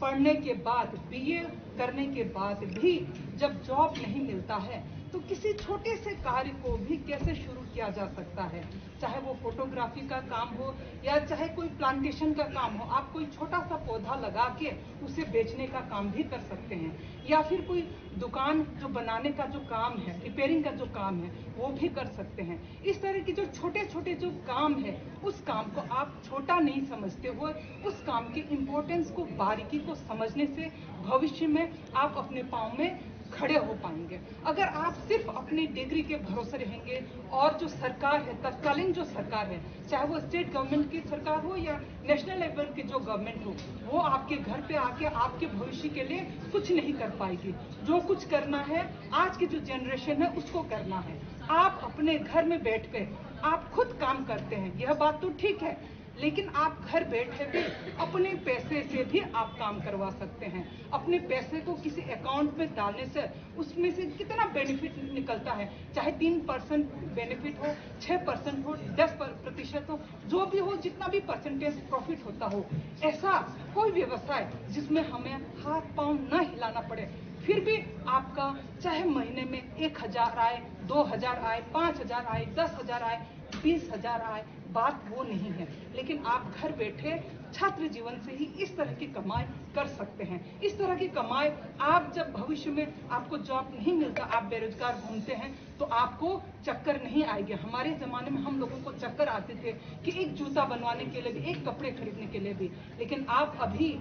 [SPEAKER 3] पढ़ने के बाद, BA करने के बाद भी जब जॉब नहीं मिलता है तो किसी छोटे से कार्य को भी कैसे शुरू किया जा सकता है, चाहे वो फोटोग्राफी का काम हो या चाहे कोई प्लांटेशन का काम हो। आप कोई छोटा सा पौधा लगा के उसे बेचने का काम भी कर सकते हैं, या फिर कोई दुकान जो बनाने का जो काम है, रिपेयरिंग का जो काम है, वो भी कर सकते हैं। इस तरह के जो छोटे छोटे जो काम है, उस काम को आप छोटा नहीं समझते हुए उस काम की इम्पोर्टेंस को, बारीकी को समझने से भविष्य में आप अपने पांव में खड़े हो पाएंगे। अगर आप सिर्फ अपनी डिग्री के भरोसे रहेंगे और जो सरकार है, तत्कालीन जो सरकार है, चाहे वो स्टेट गवर्नमेंट की सरकार हो या नेशनल लेवल की जो गवर्नमेंट हो, वो आपके घर पे आके आपके भविष्य के लिए कुछ नहीं कर पाएगी। जो कुछ करना है आज की जो जनरेशन है उसको करना है। आप अपने घर में बैठ के आप खुद काम करते हैं, यह बात तो ठीक है, लेकिन आप घर बैठे भी अपने पैसे से भी आप काम करवा सकते हैं। अपने पैसे को किसी अकाउंट में डालने से उसमें से कितना बेनिफिट निकलता है, चाहे 3% बेनिफिट हो, 6% हो, 10% हो, जो भी हो, जितना भी परसेंटेज प्रॉफिट होता हो, ऐसा कोई व्यवसाय जिसमें हमें हाथ पांव न हिलाना पड़े, फिर भी आपका चाहे महीने में 1000 आए, 2000 आए, 5000 आए, 10,000 आए, 20,000 आए, बात वो नहीं है। लेकिन आप घर बैठे छात्र जीवन से ही इस तरह की कमाई कर सकते हैं। इस तरह की कमाई आप जब भविष्य में आपको जॉब नहीं मिलता, आप बेरोजगार घूमते हैं, तो आपको चक्कर नहीं आएगी। हमारे जमाने में हम लोगों को चक्कर आते थे कि एक जूता बनवाने के लिए भी, एक कपड़े खरीदने के लिए भी, लेकिन आप अभी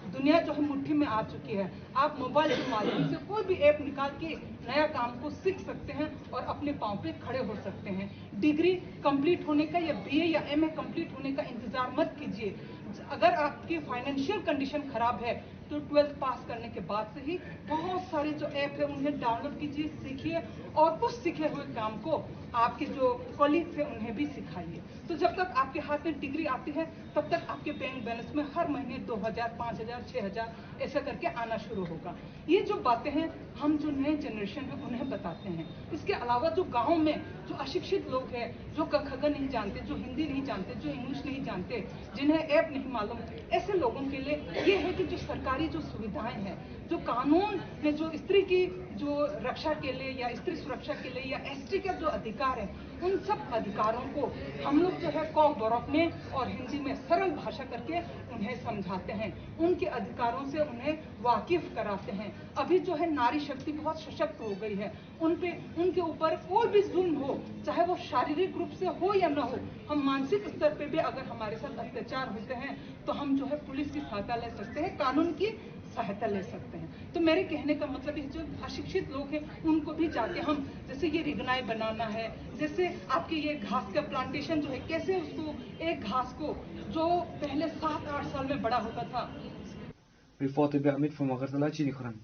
[SPEAKER 3] दुनिया जो है मुट्ठी में आ चुकी है। आप मोबाइल के माध्यम से कोई भी ऐप निकाल के नया काम को सीख सकते हैं और अपने पांव पे खड़े हो सकते हैं। डिग्री कंप्लीट होने का या BA या MA कंप्लीट होने का इंतजार मत कीजिए। अगर आपकी फाइनेंशियल कंडीशन खराब है तो 12th पास करने के बाद से ही बहुत सारे जो ऐप है उन्हें डाउनलोड कीजिए, सीखिए और उस सीखे हुए काम को आपके जो कॉलीग्स हैं उन्हें भी सिखाइए। तो जब तक आपके हाथ में डिग्री आती है तब तक आपके बैंक बैलेंस में हर महीने 2000, 5000, 6000 ऐसा करके आना शुरू होगा। ये जो बातें हैं हम जो नए जनरेशन है उन्हें बताते हैं। इसके अलावा जो गाँव में जो अशिक्षित लोग हैं, जो क ख ग नहीं जानते, जो हिंदी नहीं जानते, जो इंग्लिश नहीं जानते, जिन्हें ऐप नहीं मालूम, ऐसे लोगों के लिए ये है कि जो सरकारी जो सुविधाएं हैं, जो कानून में जो स्त्री की जो रक्षा के लिए या स्त्री सुरक्षा के लिए या एसटी का जो अधिकार है, उन सब अधिकारों को हम लोग जो है कौ बरौक में और हिंदी में सरल भाषा करके उन्हें समझाते हैं, उनके अधिकारों से उन्हें वाकिफ कराते हैं। अभी जो है नारी शक्ति बहुत सशक्त हो गई है, उनके ऊपर कोई भी जुल्म हो, चाहे वो शारीरिक रूप से हो या न हो, हम मानसिक स्तर पे भी अगर हमारे साथ अत्याचार होते हैं तो हम जो है पुलिस की सहायता ले सकते हैं, कानून की सहायता ले सकते हैं। तो मेरे कहने का मतलब है जो अशिक्षित लोग हैं उनको भी जाके हम, जैसे ये रिगनाई बनाना है, जैसे आपके ये घास का प्लांटेशन जो है, कैसे उसको एक घास को जो पहले 7-8 साल में बड़ा होता था।
[SPEAKER 8] Reported by Amit from Agartala, Chinikhorang.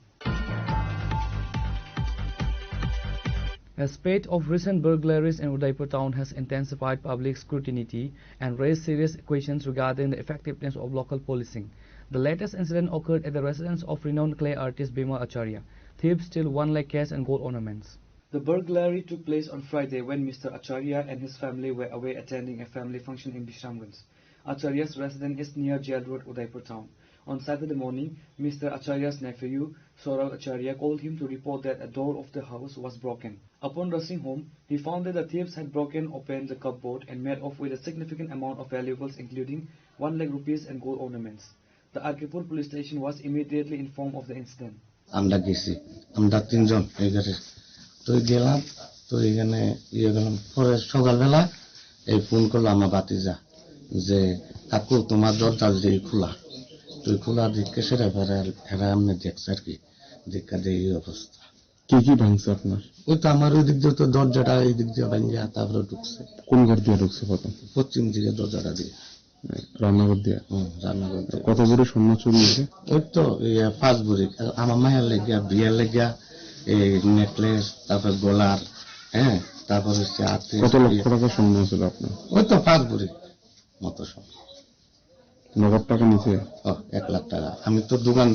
[SPEAKER 8] A spate of recent burglaries in Udaipur town has intensified public scrutiny and raised serious questions regarding the effectiveness of local policing. The latest incident occurred at the residence of renowned clay artist Bima Acharya. Thieves stole 1 lakh cash and gold ornaments. The burglary took place on Friday when Mr. Acharya and his family were away attending a family function in Bishramganj. Acharya's residence is near Jail Road, Udaipur town. On Saturday morning, Mr. Acharya's nephew, Saurav Acharya, called him to report that a door of the house was broken. Upon rushing home, he found that the thieves had broken open the cupboard and made off with a significant amount of valuables including 1 lakh rupees and gold ornaments. The Akipur police station was immediately informed of the incident.
[SPEAKER 4] আমরা গেছি, আমরা 3 জন এখানে তো গেলাম, তো এখানে গেলাম পরে সকালবেলা এই ফোন করলো আমার ভাতিজা যে কাকু তোমার দরজা যে খোলা, তুই খোলা দেখে সেটা ফেরা এমনি দেখছে আর কি, দেখা দিয়ে এই অবস্থা।
[SPEAKER 22] কি কি ভাঙছে আপনার?
[SPEAKER 4] ওই তো আমার ওই দিক দিয়ে তো দরজাটা এই দিক দিয়ে ভাঙিয়া তারপরে ঢুকছে।
[SPEAKER 22] কোন ঘর দিয়ে ঢুকছে? প্রথম
[SPEAKER 4] পশ্চিম দিকে দরজাটা দিয়ে,
[SPEAKER 22] রান্নাঘর দিয়ে।
[SPEAKER 4] রান্নাঘর দিয়ে।
[SPEAKER 22] কত ভরি স্বর্ণ চুরি হয়েছে?
[SPEAKER 4] ওই তো 5 ভরি। আমার মায়ের লেগিয়া, বিয়ের লেগিয়া এই নেকলেস, তারপর গলার, হ্যাঁ, তারপর হচ্ছে হাতে।
[SPEAKER 22] কত লক্ষ টাকা স্বর্ণ ছিল আপনার?
[SPEAKER 4] ওই তো 5 ভরি মতো সব।
[SPEAKER 22] নগদ টাকা নিচে
[SPEAKER 4] 1 লাখ টাকা। আমি তো দোকান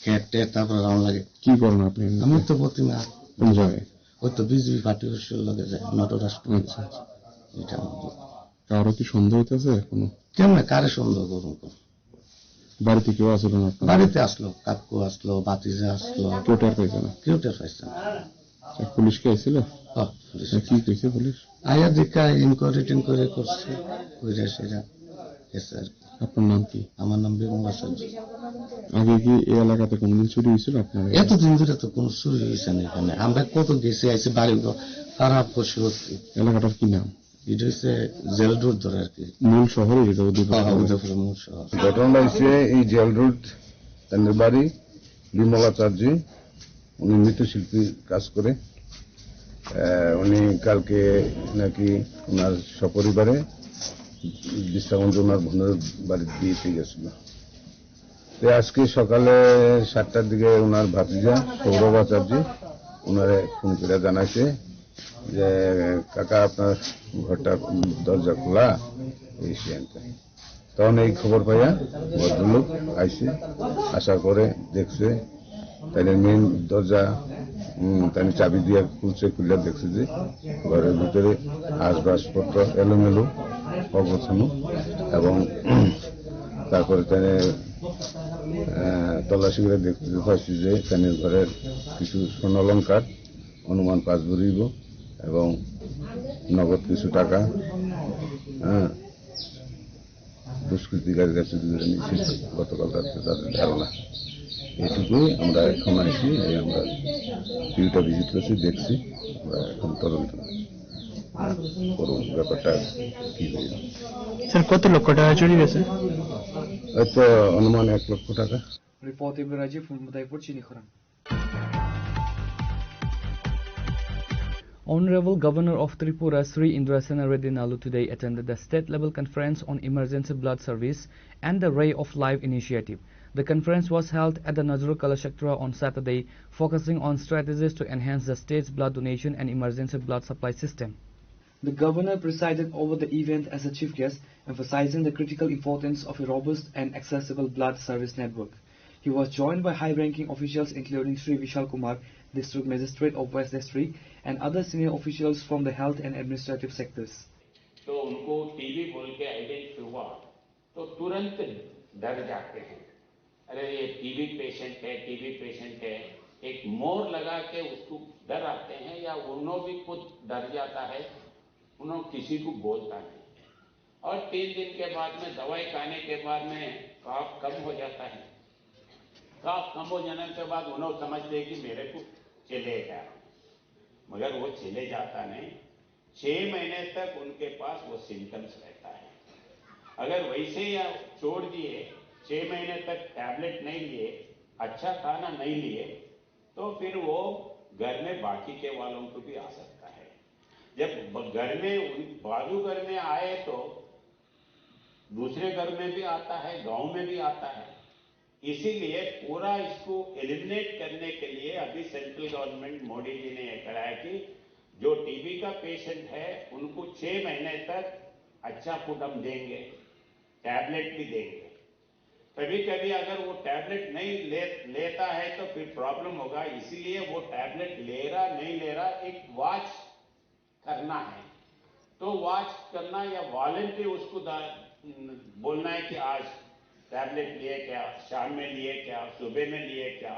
[SPEAKER 4] কেটে তারপর রাউন্ড লাগে।
[SPEAKER 22] কি করেন আপনি?
[SPEAKER 4] আমি তো প্রতিমা।
[SPEAKER 22] কোন জায়গায়?
[SPEAKER 4] ওই তো বিজেপি পার্টি অফিসের লগে যায়, নটরাষ্ট্র।
[SPEAKER 22] আচ্ছা,
[SPEAKER 4] এটা
[SPEAKER 22] কারো কি সন্দেহ হইতেছে এখনো?
[SPEAKER 4] কেমন কারে সন্দেহ করুন?
[SPEAKER 22] বাড়িতে কেউ আসলো না?
[SPEAKER 4] বাড়িতে আসলো, কাকু আসলো, ভাতিজা আসলো।
[SPEAKER 22] কেউ টের পাইছে না?
[SPEAKER 4] কেউ টের পাইছে না।
[SPEAKER 22] পুলিশ কে আইছিল? কি কইছে পুলিশ?
[SPEAKER 4] আয়া দেখা ইনকোয়ারি করছে, কইরা সেটা এসে আর কি।
[SPEAKER 22] আপনার নাম কি?
[SPEAKER 4] আমার নাম বিমল আচার্য।
[SPEAKER 22] আগে কি এই এলাকাতে কোনদিন চুরি হয়েছিল আপনার?
[SPEAKER 4] এতদিন ধরে তো কোনো চুরি হয়েছে না এখানে। আমরা কত গেছি আইসি, বাড়ি খারাপ করছি।
[SPEAKER 22] এলাকাটার কি নাম?
[SPEAKER 4] এটা হচ্ছে জেল রোড ধরে আর কি,
[SPEAKER 22] মূল শহরে। এটা
[SPEAKER 4] উদয়পুরের মূল শহর।
[SPEAKER 23] ঘটনা হয়েছে এই জেল রোড, তাদের বাড়ি বিমল আচার্য। উনি মৃৎশিল্পী কাজ করে। উনি কালকে নাকি ওনার সপরিবারে বিশ্রামগঞ্জ ওনার বোনের বাড়িতে দিয়েতে গেছিল। আজকে সকালে 7টার দিকে ওনার ভাতিজা সৌরভ আচার্য ওনারে ফোন করে জানাইছে যে কাকা আপনার ঘরটা দরজা খোলা, এই সিয়ানটা। তখন এই খবর পাইয়া ভদ্রলোক আইসে, আসার পরে দেখছে তাই মেন দরজা তাই চাবি দিয়ে খুলছে, খুলে দেখছে যে ঘরের ভিতরে আসবাবপত্র এলোমেলো অগোছানো, এবং তারপরে তাই তল্লাশি করে দেখতে পাচ্ছি যে তাই ঘরের কিছু স্বর্ণালঙ্কার অনুমান 5 ভরি এবং নগদ কিছু টাকা দুষ্কৃতিকারীর কাছে নিচ্ছে গতকাল রাত্রে তাদের ধারণা। এইটুকুই আমরা এখন আসি, আমরা টিভিটা ভিজিট করছি, দেখছি। আমরা এখন তদন্ত করুন ব্যাপারটা কি হয়েছে।
[SPEAKER 22] স্যার কত লক্ষ টাকা চুরি গেছে?
[SPEAKER 23] হয়তো অনুমান 1 লক্ষ টাকা।
[SPEAKER 8] Reported by Rajiv from Udaipur, Chinikhorang. Honorable Governor of Tripura Sri Indrasena Reddy Nalu today attended the state-level conference on emergency blood service and the Ray of Life initiative. The conference was held at the Nazrul Kalashaktra on Saturday, focusing on strategies to enhance the state's blood donation and emergency blood supply system.
[SPEAKER 6] The governor presided over the event as a chief guest, emphasizing the critical importance of a robust and accessible blood service network. He was joined by high-ranking officials including Sri Vishal Kumar, District Magistrate of West District, and other senior officials from the health and administrative sectors.
[SPEAKER 9] तो उनको TB बोल के identify हुआ तो तुरंत डर जाते हैं, अरे ये टीबी पेशेंट है, एक मोर लगा के उसको डर आते हैं, या उन्हों भी खुद डर जाता है, उन्हों किसी को बोलता नहीं, और 3 दिन के बाद में दवाई खाने के बाद में काफ कम हो जाता है। काफ कम हो जाने के बाद उन्हों समझते हैं कि मेरे को चलेगा, मगर वो चले जाता नहीं। 6 महीने तक उनके पास वो सिम्टम्स रहता है। अगर वैसे या छोड़ दिए, 6 महीने तक टैबलेट नहीं लिए, अच्छा खाना नहीं लिए, तो फिर वो घर में बाकी के वालों को भी आ सकता है। जब घर में बाजू घर में आए तो दूसरे घर में भी आता है, गांव में भी आता है। इसीलिए पूरा इसको एलिमिनेट करने के लिए अभी सेंट्रल गवर्नमेंट मोदी जी ने यह करा है कि जो टीबी का पेशेंट है उनको 6 महीने तक अच्छा फूड हम देंगे, टैबलेट भी देंगे। कभी कभी अगर वो टैबलेट नहीं लेता है तो फिर प्रॉब्लम होगा, इसीलिए वो टैबलेट ले रहा नहीं ले रहा एक वॉच करना है। तो वॉच करना या वॉलंटरी उसको बोलना है कि आज टैबलेट लिए क्या, शाम में लिए क्या, सुबह में लिए क्या,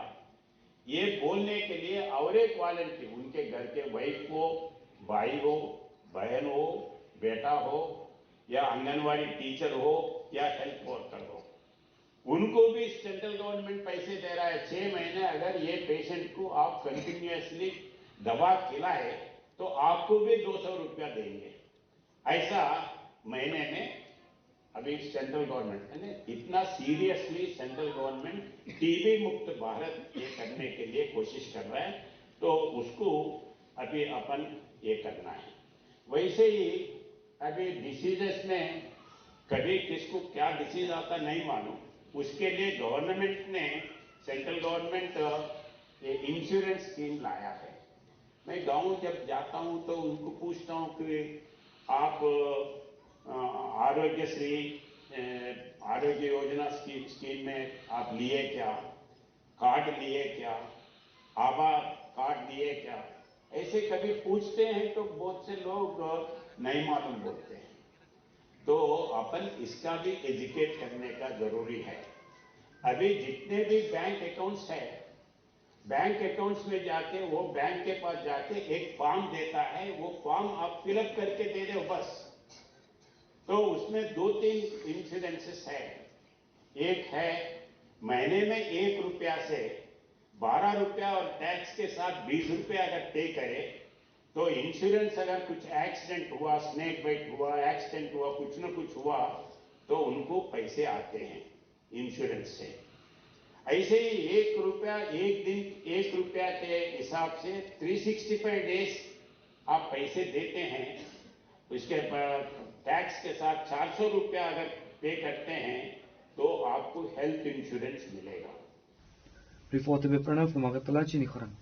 [SPEAKER 9] ये बोलने के लिए और एक वॉलंटरी उनके घर के वाइफ हो, भाई हो, बहन हो, बेटा हो, या आंगनवाड़ी टीचर हो, या हेल्थ वर्कर हो, उनको भी सेंट्रल गवर्नमेंट पैसे दे रहा है। 6 महीने अगर ये पेशेंट को आप कंटिन्यूअसली दवा खिलाए तो आपको भी 200 रुपया देंगे। ऐसा महीने में अभी सेंट्रल गवर्नमेंट है, इतना सीरियसली सेंट्रल गवर्नमेंट टीबी मुक्त भारत ये करने के लिए कोशिश कर रहा है, तो उसको अभी अपन ये करना है। वैसे ही अभी डिसीजेस में कभी किसको क्या डिसीज आता नहीं मालूम, उसके लिए गवर्नमेंट ने, सेंट्रल गवर्नमेंट ये इंश्योरेंस स्कीम लाया है। मैं गांव जब जाता हूं तो उनको पूछता हूं कि आप आरोग्यश्री आरोग्य योजना स्कीम में आप लिए क्या, कार्ड लिए क्या, आभा कार्ड लिए क्या, ऐसे कभी पूछते हैं तो बहुत से लोग नहीं मालूम बोलते हैं। तो अपन इसका भी एजुकेट करने का जरूरी है। अभी जितने भी बैंक अकाउंट्स है, बैंक अकाउंट्स में जाके वो बैंक के पास जाके एक फॉर्म देता है, वो फॉर्म आप फिलअप करके दे दो बस। तो उसमें 2-3 इंश्योरेंसेस है। एक है महीने में 1 रुपया से 12 रुपया और टैक्स के साथ 20 रुपया अगर पे करे तो इंश्योरेंस अगर कुछ एक्सीडेंट हुआ, स्नेक बाइट हुआ, एक्सीडेंट हुआ, कुछ न कुछ हुआ तो उनको पैसे आते हैं इंश्योरेंस से। ऐसे ही 1 रुपया एक दिन 1 रुपया के हिसाब से 365 डेज आप पैसे देते हैं। उसके टैक्स के साथ 400 रुपया अगर पे करते हैं तो आपको हेल्थ इंश्योरेंस मिलेगा।
[SPEAKER 6] Reported by Pranav from Agartala, Chinikhorang.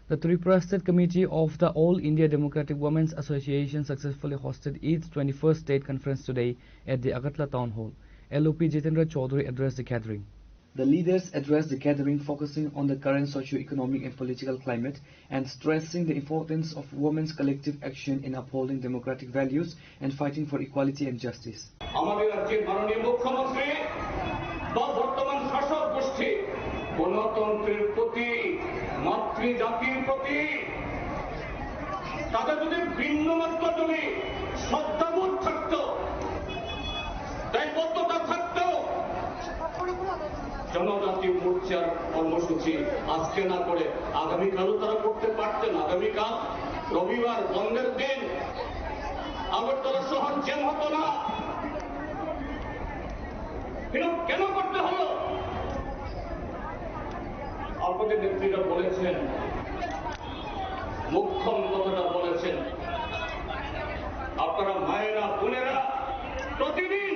[SPEAKER 8] The Tripura State Committee of the All India Democratic Women's Association successfully hosted its 21st state conference today at the Agartala Town Hall. LOP Jitendra Chaudhary addressed the gathering.
[SPEAKER 6] The leaders addressed the gathering focusing on the current socio-economic and political climate and stressing the importance of women's collective action in upholding democratic values and fighting for equality and justice.
[SPEAKER 11] আমাদের রাজ্যের মাননীয় মুখ্যমন্ত্রী বা বর্তমান শাসক গোষ্ঠী গণতন্ত্রের প্রতি, মাতৃজাতির প্রতি তাদের যদি ভিন্নমাত্র যদি শ্রদ্ধাবোধ থাকতো, দায়বদ্ধতা থাকতো, জনজাতি মোর্চার কর্মসূচি আজকে না করে আগামীকালও তারা করতে পারতেন। আগামীকাল রবিবার বন্ধের দিন আগরতলা শহর জ্যাম হতো না। কেন করতে হলো? আপনাদের নেত্রীরা বলেছেন, মুখ্যম কথাটা বলেছেন, আপনারা মায়েরা বোনেরা প্রতিদিন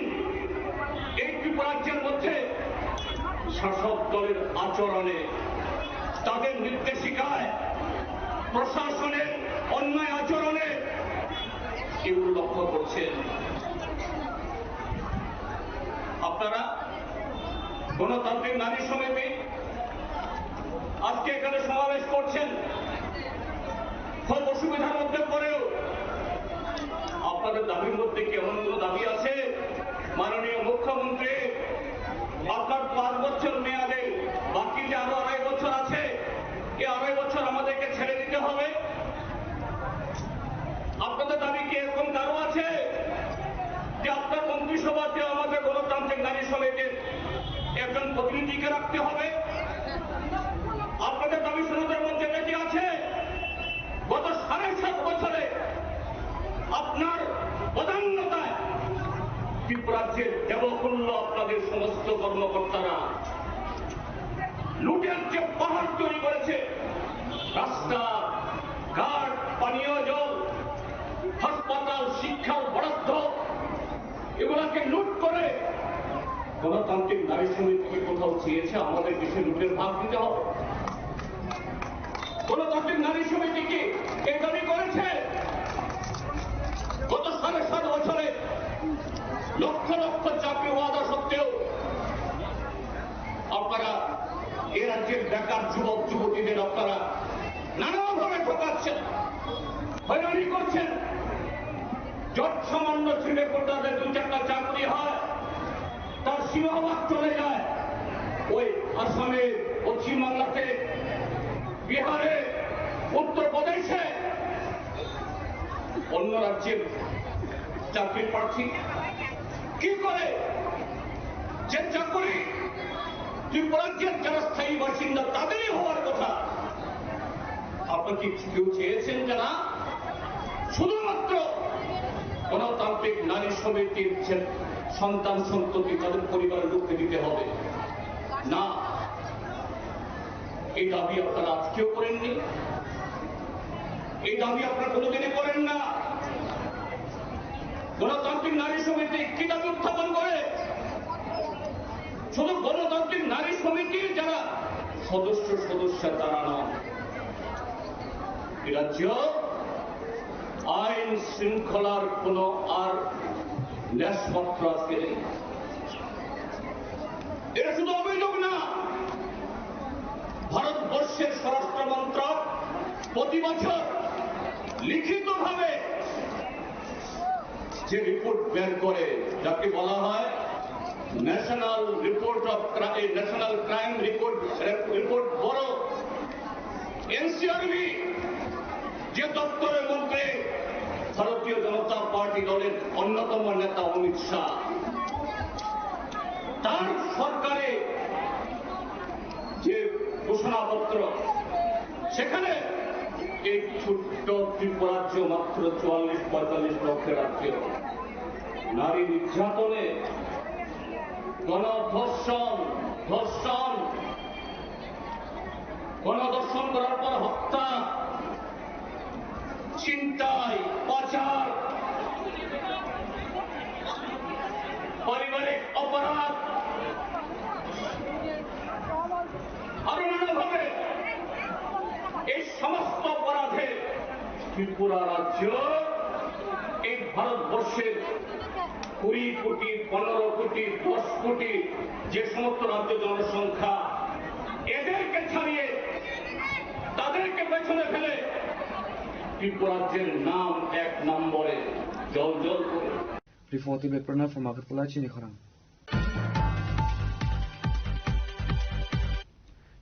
[SPEAKER 11] শাসক দলের আচরণে, তাদের নির্দেশিকায়, প্রশাসনের অন্যায় আচরণে এগুলো লক্ষ্য করছেন। আপনারা গণতান্ত্রিক নারী সমিতি আজকে এখানে সমাবেশ করছেন, খুব অসুবিধার মধ্যে পড়েও আপনাদের দাবির মধ্যে কি এমন কোন দাবি আছে? মাননীয় মুখ্যমন্ত্রী, আপনার 5 বছর মেয়াদে বাকি যে আরো 2.5 বছর আছে, এই 2.5 বছর আমাদেরকে ছেড়ে দিতে হবে। আপনাদের দাবি কি এরকম কারো আছে যে আপনার মন্ত্রিসভাতে আমাদের গণতান্ত্রিক নারী সমিতির একজন প্রতিনিধিকে রাখতে হবে? আপনাদের দাবি সনদের মধ্যে কি আছে গত 7.5 বছরে আপনার প্রধানতায় ত্রিপুরাজ্যের দেবকুল্য আপনাদের সমস্ত কর্মকর্তারা লুটের যে পাহাড় তৈরি করেছে, রাস্তা ঘাট, পানীয় জল, হাসপাতাল, শিক্ষার বরাদ্দ, এগুলাকে লুট করে গণতান্ত্রিক নারী সমিতিকে কোথাও চেয়েছে আমাদের দেশে লুটের ভাগ দিতে হবে? গণতান্ত্রিক নারী সমিতি কি এই দাবি করেছে? গত 7.5 বছরে লক্ষ লক্ষ চাকরি ওয়াদা সত্ত্বেও আপনারা এ রাজ্যের বেকার যুবক যুবতীদের আপনারা নানাভাবে ঠকাচ্ছেন, হয়রানি করছেন। যত সামান্য ছেলে কোটাদের 2-4টা চাকরি হয়, তার সীমাভাগ চলে যায় ওই আসামে, পশ্চিমবাংলাতে, বিহারে, উত্তরপ্রদেশে, অন্য রাজ্যের চাকরি প্রার্থী কি করে যে চাকরি ত্রিপুরাজ্যের যারা স্থায়ী বাসিন্দা তাদেরই হওয়ার কথা, আপনার কি কেউ চেয়েছেন যে না শুধুমাত্র গণতান্ত্রিক নারী সমিতির যে সন্তান সন্ততি তাদের পরিবারের লোককে দিতে হবে? না, এই দাবি আপনারা আজকেও করেননি, এই দাবি আপনারা কোনোদিনই করেন না। গণতান্ত্রিক নারী সমিতি কি দাবি উত্থাপন করে? শুধু গণতান্ত্রিক নারী সমিতির যারা সদস্য তারা নয়, এ রাজ্য আইন শৃঙ্খলার কোন আর ন্যাসপত্র আজকে নেই। এটা শুধু অভিযোগ না, ভারতবর্ষের স্বরাষ্ট্র মন্ত্রক প্রতি বছর লিখিতভাবে যে রিপোর্ট বের করে, যাকে বলা হয় national crime report bureau, NCRB, যে দপ্তরের মন্ত্রী ভারতীয় জনতা পার্টি দলের অন্যতম নেতা অমিত শাহ, তার সরকারে যে ঘোষণাপত্র, সেখানে এই ছোট্ট ত্রিপুরাজ্য মাত্র 44-45 লক্ষের রাজ্য নারী নির্যাতনে, গণধর্ষণ করার পর হত্যা, ছিনতাই, পাচার, পারিবারিক অপরাধ, আরো নানাভাবে এই সমস্ত অপরাধে ত্রিপুরা রাজ্য এই ভারতবর্ষের 20 কোটি, 15 কোটি, 10 কোটি যে সমস্ত রাজ্য জনসংখ্যা, এদেরকে ছাড়িয়ে তাদেরকে পেছনে ফেলে ত্রিপুরাজ্যের নাম 1 নম্বরে জল করে।
[SPEAKER 6] Reporting by Pranav from Agartala, Chinikhorang.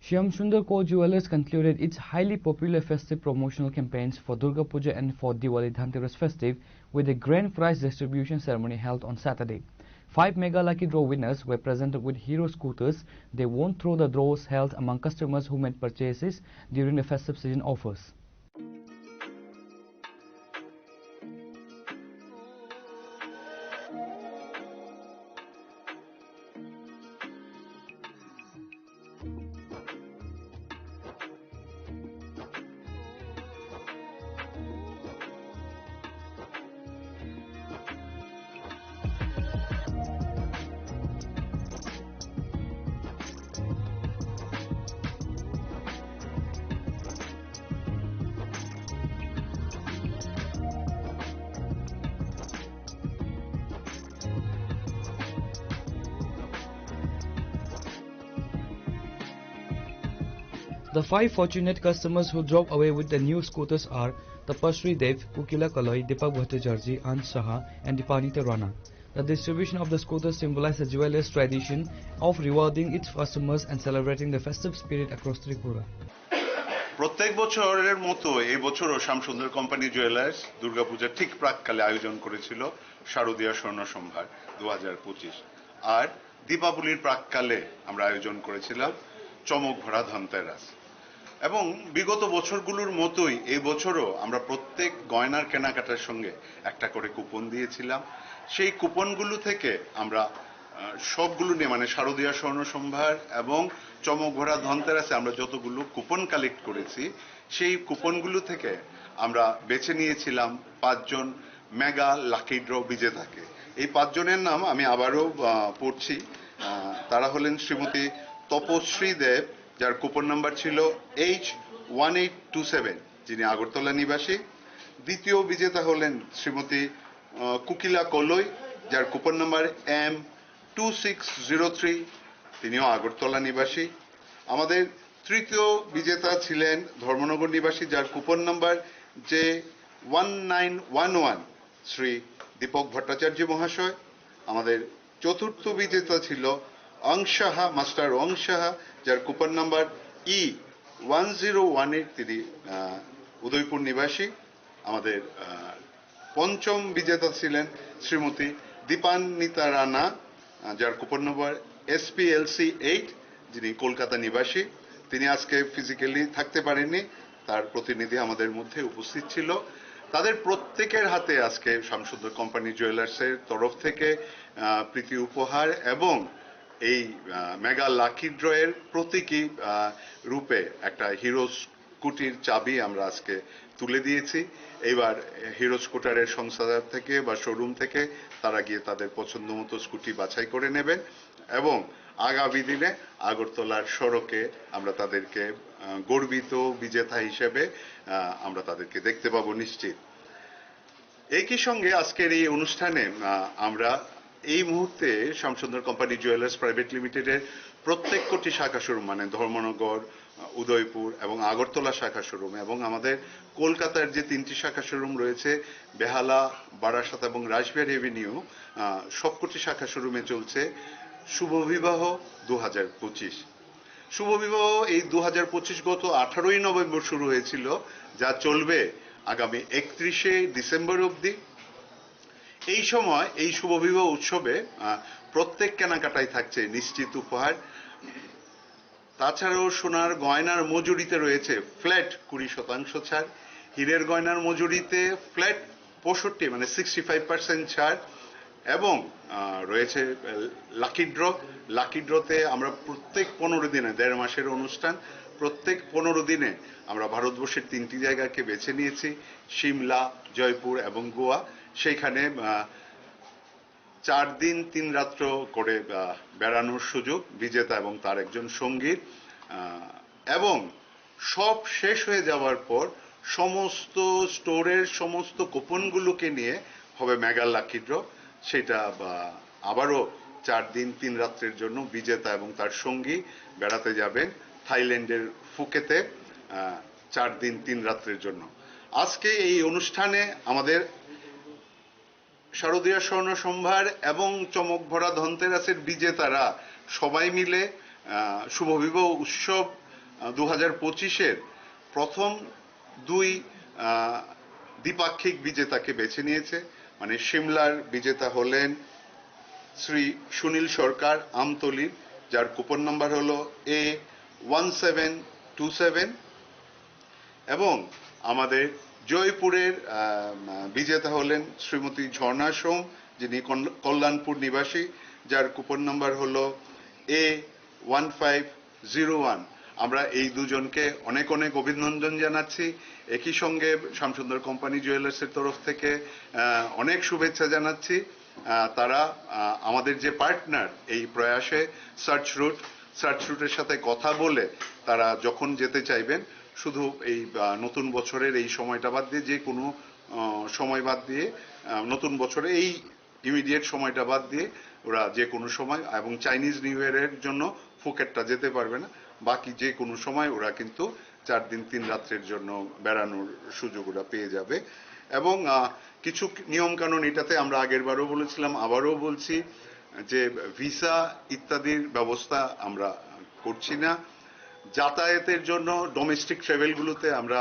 [SPEAKER 8] Shyam Sundar Co Jewelers concluded its highly popular festive promotional campaigns for Durga Puja and for Diwali Dhanteras festive with a grand prize distribution ceremony held on Saturday. 5 mega lucky draw winners were presented with hero scooters. They won through the draws held among customers who made purchases during the festive season offers. The 5 fortunate customers who drove away with the new scooters are Tapasri Dev, Kukila Kaloi, Deepak Bhattacharjee, Ansh Saha and Dipanita Rana. The distribution of the scooters symbolizes the jeweler's tradition of rewarding its customers and celebrating the festive spirit across Tripura.
[SPEAKER 12] প্রত্যেক বছরের মতো এই বছরও Shyamsundar company jewellers দুর্গাপূজার ঠিক প্রাককালে আয়োজন করেছিল শারদীয়া স্বর্ণ সম্ভার 2025 আর দীপাবলির প্রাককালে আমরা আয়োজন করেছিলাম চমক ভরা ধনতেরাস এবং বিগত বছরগুলোর মতোই এই বছরও আমরা প্রত্যেক গয়নার কেনাকাটার সঙ্গে একটা করে কুপন দিয়েছিলাম সেই কুপনগুলো থেকে আমরা সবগুলো নিয়ে মানে শারদীয়া স্বর্ণ সম্ভার এবং চমক ভরা ধনতেরাসে আমরা যতগুলো কুপন কালেক্ট করেছি সেই কুপনগুলো থেকে আমরা বেছে নিয়েছিলাম 5 জন মেগা লাকি ড্র বিজেতাকে এই 5 জনের নাম আমি আবারও পড়ছি তারা হলেন শ্রীমতী তপশ্রী দেব যার কুপন নাম্বার ছিল H1827 যিনি আগরতলা নিবাসী দ্বিতীয় বিজেতা হলেন শ্রীমতী কুকিলা কলই যার কুপন নাম্বার M2603 তিনিও আগরতলা নিবাসী আমাদের তৃতীয় বিজেতা ছিলেন ধর্মনগর নিবাসী যার coupon number J1911 Shri Dipak Bhattacharya মহাশয় আমাদের চতুর্থ বিজেতা ছিল অংশাহা মাস্টার অংশাহা যার কুপন নাম্বার E1018 তিনি উদয়পুর নিবাসী আমাদের পঞ্চম বিজেতা ছিলেন শ্রীমতী দীপান্বিতা রানা যার কুপন নম্বর SPLC 8 যিনি কলকাতা নিবাসী তিনি আজকে ফিজিক্যালি থাকতে পারেননি তার প্রতিনিধি আমাদের মধ্যে উপস্থিত ছিল তাদের প্রত্যেকের হাতে আজকে শ্যামসুন্দর কোম্পানি জুয়েলার্সের তরফ থেকে প্রীতি উপহার এবং এই মেগা লাকি ড্রয়ের প্রতীকী রূপে একটা হিরো স্কুটির চাবি আমরা আজকে তুলে দিয়েছি এবার হিরো স্কুটারের সংস্থা থেকে বা শোরুম থেকে তারা গিয়ে তাদের পছন্দ মতো স্কুটি বাছাই করে নেবেন এবং আগামী দিনে আগরতলার সড়কে আমরা তাদেরকে গর্বিত বিজেতা হিসেবে আমরা তাদেরকে দেখতে পাবো নিশ্চিত একই সঙ্গে আজকের এই অনুষ্ঠানে আমরা এই মুহূর্তে শ্যামসুন্দর কোম্পানি জুয়েলার্স প্রাইভেট লিমিটেডের প্রত্যেকটি শাখা শোরুম মানে ধর্মনগর উদয়পুর এবং আগরতলা শাখা শোরুম এবং আমাদের কলকাতার যে 3টি শাখা শোরুম রয়েছে বেহালা বারাসাত এবং রাসবিহারী এভিনিউ সবকটি শাখা শোরুমে চলছে শুভ বিবাহ 2025 শুভ বিবাহ এই 2025 গত 18ই নভেম্বর শুরু হয়েছিল যা চলবে আগামী 31শে ডিসেম্বর অবধি এই সময় এই শুভ বিবাহ উৎসবে প্রত্যেক কেনাকাটায় থাকছে নিশ্চিত উপহার তাছাড়াও সোনার গয়নার মজুরিতে রয়েছে ফ্ল্যাট 20% ছাড় হীরের গয়নার মজুরিতে ফ্ল্যাট 65 মানে 65% ছাড় এবং রয়েছে লাকি ড্রতে আমরা প্রত্যেক 15 দিনে 1.5 মাসের অনুষ্ঠান প্রত্যেক 15 দিনে আমরা ভারতবর্ষের 3টি জায়গাকে বেছে নিয়েছি সিমলা জয়পুর এবং গোয়া সেইখানে 4 দিন 3 রাত্র করে বেড়ানোর সুযোগ বিজেতা এবং তার একজন সঙ্গী এবং সব শেষ হয়ে যাওয়ার পর সমস্ত স্টোরের সমস্ত কুপনগুলোকে নিয়ে হবে মেগা লাকি ড্র সেটা আবারও 4 দিন 3 রাত্রের জন্য বিজেতা এবং তার সঙ্গী বেড়াতে যাবেন থাইল্যান্ডের ফুকেতে 4 দিন 3 রাত্রের জন্য আজকে এই অনুষ্ঠানে আমাদের শারদীয়া স্বর্ণ সম্ভার এবং চমক ভরা ধনতেরাসের বিজেতারা সবাই মিলে শুভ বিবাহ উৎসব 2025-এর প্রথম 2 দ্বিপাক্ষিক বিজেতাকে বেছে নিয়েছে মানে সিমলার বিজেতা হলেন শ্রী সুনীল সরকার আমতলির যার কুপন নাম্বার হলো A1727 এবং আমাদের জয়পুরের বিজেতা হলেন শ্রীমতী ঝর্ণা সোম যিনি কল্যাণপুর নিবাসী যার কুপন নাম্বার হলো A1501 আমরা এই দুজনকে অনেক অনেক অভিনন্দন জানাচ্ছি একই সঙ্গে শ্যামসুন্দর কোম্পানি জুয়েলার্সের তরফ থেকে অনেক শুভেচ্ছা জানাচ্ছি তারা আমাদের যে পার্টনার এই প্রয়াসে সার্চ রুটের সাথে কথা বলে তারা যখন যেতে চাইবেন শুধু এই নতুন বছরের এই সময়টা বাদ দিয়ে যে কোনো সময় বাদ দিয়ে নতুন বছরে এই ইমিডিয়েট সময়টা বাদ দিয়ে ওরা যে কোনো সময় এবং চাইনিজ নিউ ইয়ারের জন্য ফুকেটটা যেতে পারবে না বাকি যে কোনো সময় ওরা কিন্তু 4 দিন 3 রাত্রের জন্য বেড়ানোর সুযোগ ওরা পেয়ে যাবে। এবং কিছু নিয়ম কানুন এটাতে আমরা আগের বারও বলেছিলাম, আবারও বলছি যে ভিসা ইত্যাদির ব্যবস্থা আমরা করছি না। যাতায়াতের জন্য ডোমেস্টিক ট্রাভেলগুলোতে আমরা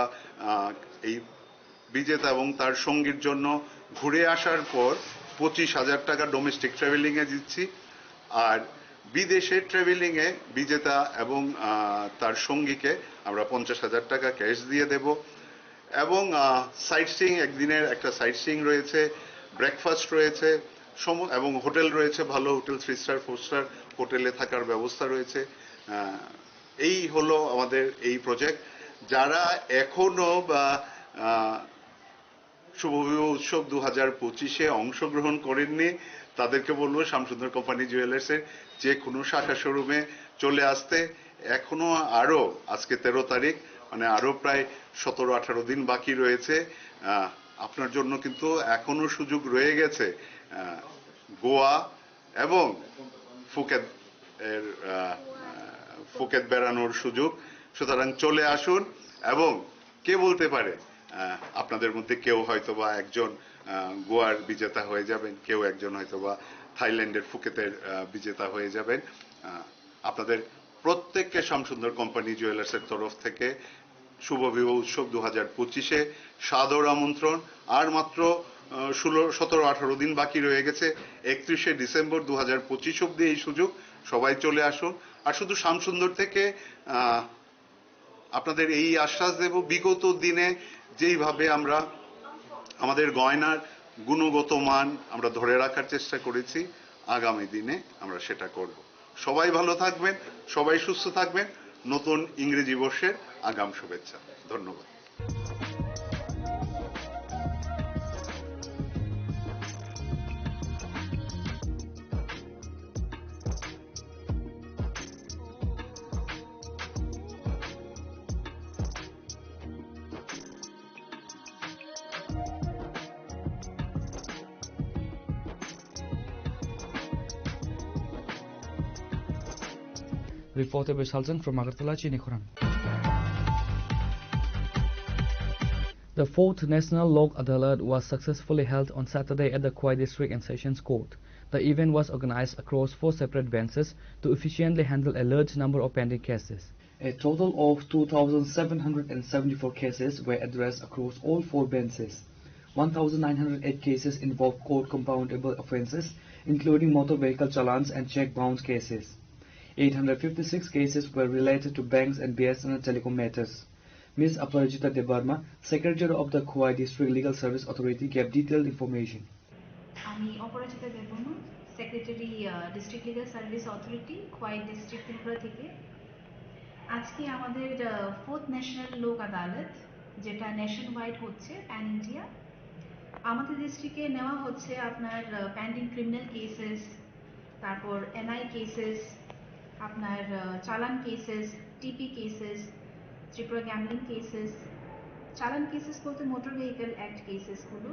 [SPEAKER 12] এই বিজেতা এবং তার সঙ্গীর জন্য ঘুরে আসার পর 25,000 টাকা ডোমেস্টিক ট্রাভেলিং এ দিচ্ছি, আর বিদেশে ট্রাভেলিং এ বিজেতা এবং তার সঙ্গীকে আমরা 50,000 টাকা ক্যাশ দিয়ে দেব। এবং সাইট সিইং, একদিনের একটা সাইট সিইং রয়েছে, ব্রেকফাস্ট রয়েছে এবং হোটেল রয়েছে, ভালো হোটেল 3 স্টার 4 স্টার হোটেলে থাকার ব্যবস্থা রয়েছে। এই হলো আমাদের এই প্রজেক্ট। যারা এখনো বা শুভ বিবাহ উৎসব 2025-এ অংশগ্রহণ করেননি তাদেরকে বলবো শামসুন্দর কোম্পানি জুয়েলার্সের যে কোনো শাখা শোরুমে চলে আসতে। এখনো আরো আজকে 13 তারিখ, মানে আরো প্রায় 17-18 দিন বাকি রয়েছে। আপনার জন্য কিন্তু এখনো সুযোগ রয়ে গেছে গোয়া এবং ফুকেত বেড়ানোর সুযোগ। সুতরাং চলে আসুন, এবং কে বলতে পারে আপনাদের মধ্যে কেউ হয়তোবা একজন গোয়ার বিজেতা হয়ে যাবেন, কেউ একজন হয়তোবা থাইল্যান্ডের ফুকেতের বিজেতা হয়ে যাবেন। আপনাদের প্রত্যেককে শামসুন্দর কোম্পানি জুয়েলার্সের তরফ থেকে শুভ বিবাহ উৎসব 2025-এ সাদর আমন্ত্রণ। আর মাত্র 17-18 দিন বাকি রয়ে গেছে। 31শে ডিসেম্বর 2025 অব্দি এই সুযোগ, সবাই চলে আসুন। আর শুধু শামসুন্দর থেকে আপনাদের এই আশ্বাস দেব, বিগত দিনে যেইভাবে আমরা আমাদের গয়নার গুণগত মান আমরা ধরে রাখার চেষ্টা করেছি, আগামী দিনে আমরা সেটা করব। সবাই ভালো থাকবেন, সবাই সুস্থ থাকবেন। নতুন ইংরেজি বর্ষের আগাম শুভেচ্ছা। ধন্যবাদ।
[SPEAKER 8] Reported by Sultan from Agartala, Chinikhoran. The 4th National Lok Adalat was successfully held on Saturday at the Khwai District and Sessions Court. The event was organized across 4 separate benches to efficiently handle a large number of pending cases.
[SPEAKER 6] A total of 2,774 cases were addressed across all 4 benches. 1,908 cases involved court-compoundable offences, including motor vehicle challans and check bounce cases. 856 cases were related to banks and BSNL telecom matters. Ms. Aparajita Debarma, Secretary of the Khwai District Legal Service Authority, gave detailed information.
[SPEAKER 13] আমি Aparajita Debbarma, secretary district legal service authority, Khowai district Tripura থেকে। আজকে আমাদের 4th national Lok Adalat, যেটা nation wide হচ্ছে pan India, আমাদের ডিস্ট্রিক্টে নেওয়া হচ্ছে আপনার পেন্ডিং ক্রিমিনাল কেসেস, তারপর এনআই কেসেস, আপনার challan cases, TP cases, Tripura gambling cases. Challan cases বলতে মোটর ভেহিকেল অ্যাক্ট কেসেসগুলো।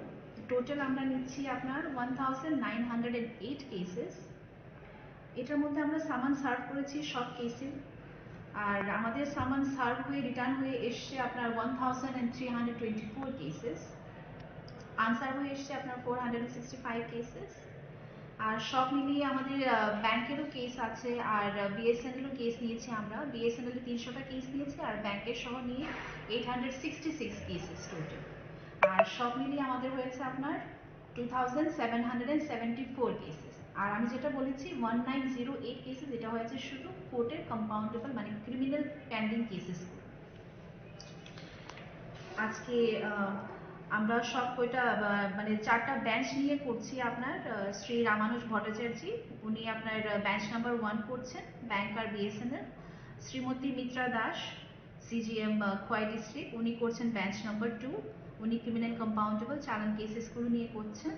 [SPEAKER 13] টোটাল আমরা নিচ্ছি আপনার 1908 কেসেস। এটার মধ্যে আমরা সামান সার্ভ করেছি সব কেসে, আর আমাদের সামান সার্ভ হয়ে রিটার্ন হয়ে এসছে আপনার 1324 কেসেস। আনসার হয়ে এসছে আপনার 465 কেসেস। আর সব মিলিয়ে আমাদের ব্যাংকেরও কেস আছে, আর বিএসএনএলও কেস নিয়েছি আমরা। বিএসএনএল 300টা কেস নিয়েছি, আর ব্যাংকের সহ নিয়ে 866 কেসেস টোটাল। আর সব মিলিয়ে আমাদের হয়েছে আপনার 2774 কেসেস। আর আমি যেটা বলেছি 1908 কেসেস, এটা হয়েছে শুধু কোর্টের কম্পাউন্ডেবল মানে ক্রিমিনাল পেন্ডিং কেসেস। আজকে আমরা সব কয়টা মানে 4টা বেঞ্চ নিয়ে করছি। আপনার শ্রী রামানুজ ভট্টাচার্য, উনি আপনার বেঞ্চ নাম্বার 1 করছেন, ব্যাংক আর BSNL. Shrimati Mitra Das, CGM Khowai district, উনি করছেন বেঞ্চ নাম্বার 2, উনি ক্রিমিনাল কম্পাউন্ডেবল চালান কেসেসগুলো নিয়ে করছেন।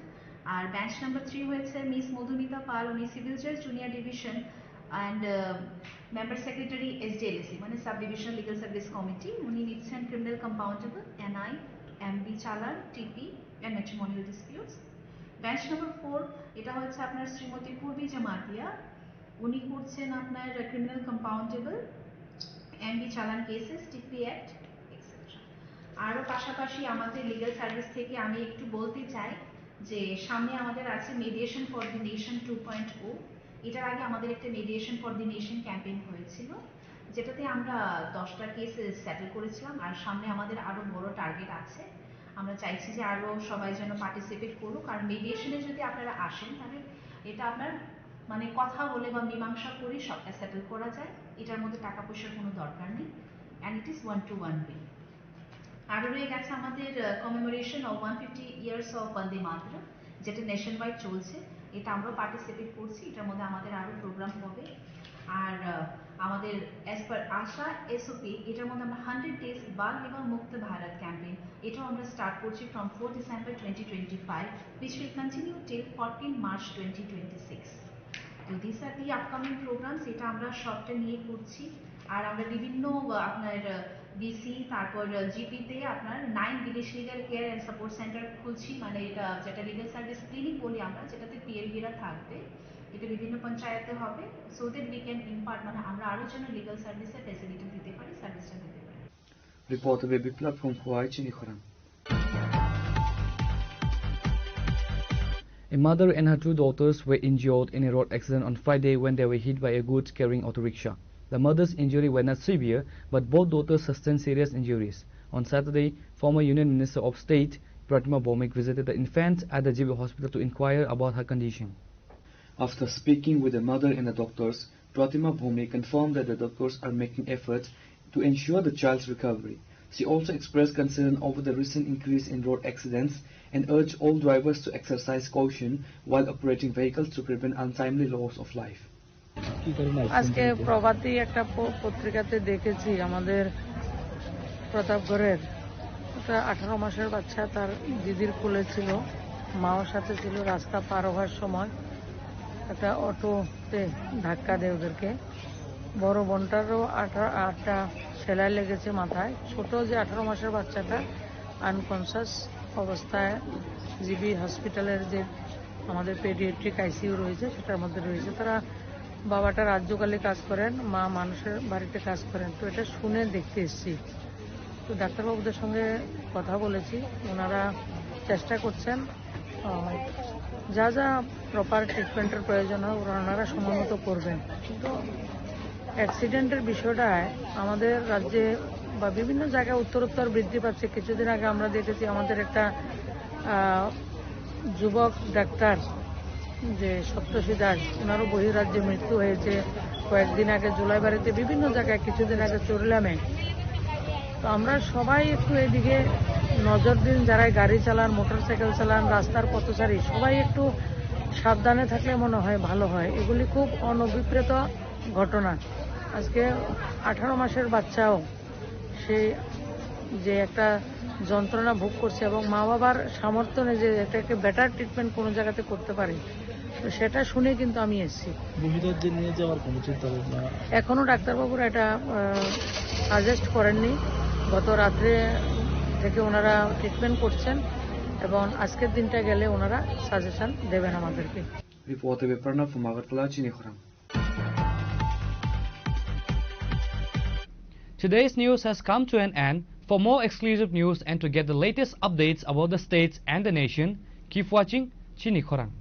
[SPEAKER 13] আর বেঞ্চ নাম্বার 3 হয়েছে মিস মধুমিতা পাল, উনি সিভিল জাজ junior division and member secretary SDLSC মানে sub divisional legal service committee, উনি নিচ্ছেন criminal compoundable, NI, MB challan, TP and matrimonial disputes. Bench number 4 এটা হচ্ছে আপনার শ্রীমতী পূর্বী জামাতিয়া, উনি করছেন আপনার ক্রিমিনাল কম্পাউন্ডেবল এমবি চালান কেসেস, টিপি অ্যাক্ট এক্সেট্রা। আরও পাশাপাশি আমাদের লিগ্যাল সার্ভিস থেকে আমি একটু বলতে চাই যে সামনে আমাদের আছে মেডিয়েশন ফর দি নেশন 2.0। এটার আগে আমাদের একটা mediation for the nation campaign হয়েছিল, যেটাতে আমরা 10টা কেস সেটেল করেছিলাম। আর সামনে আমাদের আরও বড় টার্গেট আছে। আমরা চাইছি যে আরও সবাই যেন পার্টিসিপেট করুক। আর মেডিয়েশনে যদি আপনারা আসেন তাহলে এটা আপনার মানে কথা বলে বা মীমাংসা করে সবটা সেটেল করা যায়। এটার মধ্যে টাকা পয়সার কোনো দরকার নেই, and it is 1-to-1 way. আরও রয়ে গেছে আমাদের কমেমোরেশন অফ 150 ইয়ার্স অফ বন্দে মাতরম, যেটা নেশন ওয়াইড চলছে। এটা আমরাও পার্টিসিপেট করছি। এটার মধ্যে আমাদের আরও প্রোগ্রাম হবে। আর আমাদের অ্যাজ পার আশা এসওপি, এটার মধ্যে আমরা 100 ডেজ বাল বিবাহ মুক্ত ভারত ক্যাম্পেইন, এটাও আমরা স্টার্ট করছি from 4 December 2025, which will continue till 14 March 2026. তো this are the upcoming programmes, এটা আমরা সবটা নিয়ে করছি। আর আমরা বিভিন্ন আপনার ডিসি, তারপর জিপিতে আপনার 9 বিদেশ legal care and support centre খুলছি, মানে এটা যেটা লিগাল সার্ভিস ক্লিনিক বলি আমরা, যেটাতে পিএলবিরা থাকবে। এটা বিভিন্ন পঞ্চায়েতে হবে, so that we can impart, মানে আমরা আরও যেন লিগাল সার্ভিসের ফ্যাসিলিটি দিতে পারি, সার্ভিসটা দিতে পারি।
[SPEAKER 6] Reporter Biplab from Huay, Chinikhorang.
[SPEAKER 8] A mother and her two daughters were injured in a road accident on Friday when they were hit by a goods-carrying auto rickshaw. The mother's injury were not severe, but both daughters sustained serious injuries. On Saturday, former Union Minister of State Pratima Bhowmik visited the infant at the GB hospital to inquire about her condition.
[SPEAKER 6] After speaking with the mother and the doctors, Pratima Bhowmik confirmed that the doctors are making efforts to ensure the child's recovery. She also expressed concern over the recent increase in road accidents and urged all drivers to exercise caution while operating vehicles to prevent untimely loss of life.
[SPEAKER 18] আজকে প্রভাতী একটা পত্রিকাতে দেখেছি আমাদের প্রতাপগড়ের একটা 18 মাসের বাচ্চা তার দিদির কোলে ছিল, মাও সাথে ছিল। রাস্তা পার হওয়ার সময় একটা অটোতে ধাক্কা দেয় ওদেরকে। বড় বোনটারও 8টা সেলাই লেগেছে মাথায়। ছোট যে 18 মাসের বাচ্চাটা আনকনসাস অবস্থায় জিবি হসপিটালের যে আমাদের পেডিয়াট্রিক আইসিইউ রয়েছে সেটার মধ্যে রয়েছে। তারা বাবাটা রাজ্যকালে কাজ করেন, মা মানুষের বাড়িতে কাজ করেন। তো এটা শুনে দেখতে এসেছি। তো ডাক্তারবাবুদের সঙ্গে কথা বলেছি, ওনারা চেষ্টা করছেন যা যা প্রপার ট্রিটমেন্টের প্রয়োজন হয় ওনারা সময় মতো করবেন। কিন্তু অ্যাক্সিডেন্টের বিষয়টায় আমাদের রাজ্যে বা বিভিন্ন জায়গায় উত্তরোত্তর বৃদ্ধি পাচ্ছে। কিছুদিন আগে আমরা দেখেছি আমাদের একটা যুবক ডাক্তার যে সপ্তর্ষি দাস, ওনারও বহিরাজ্যে মৃত্যু হয়েছে। কয়েকদিন আগে জুলাইবাড়িতে, বিভিন্ন জায়গায়, কিছুদিন আগে চুরলামে। তো আমরা সবাই একটু এদিকে নজর দিন, যারা গাড়ি চালান, মোটরসাইকেল চালান, রাস্তার পথচারী, সবাই একটু সাবধানে থাকলে মনে হয় ভালো হয়। এগুলি খুব অনভিপ্রেত ঘটনা। আজকে 18 মাসের বাচ্চাও সে যে একটা যন্ত্রণা ভোগ করছে এবং মা বাবার সামর্থ্য নেই যে এটাকে বেটার ট্রিটমেন্ট কোনো জায়গাতে করতে পারে, তো সেটা শুনে কিন্তু আমি এসেছি।
[SPEAKER 19] বহিরাজ্যে নিয়ে যাওয়ার কোনো চিন্তা ভাবনা
[SPEAKER 18] এখনো ডাক্তারবাবুরা এটা সাজেস্ট করেননি। গত রাত্রে থেকে ওনারা ট্রিটমেন্ট করছেন এবং আজকের দিনটা গেলে ওনারা সাজেশন দেবেন আমাদেরকে।
[SPEAKER 6] Reporter Biplab from Agartala, Chinikhorang.
[SPEAKER 7] Today's news has come to an end. For more exclusive news and to get the latest updates about the states and the nation, keep watching Chinikhorang.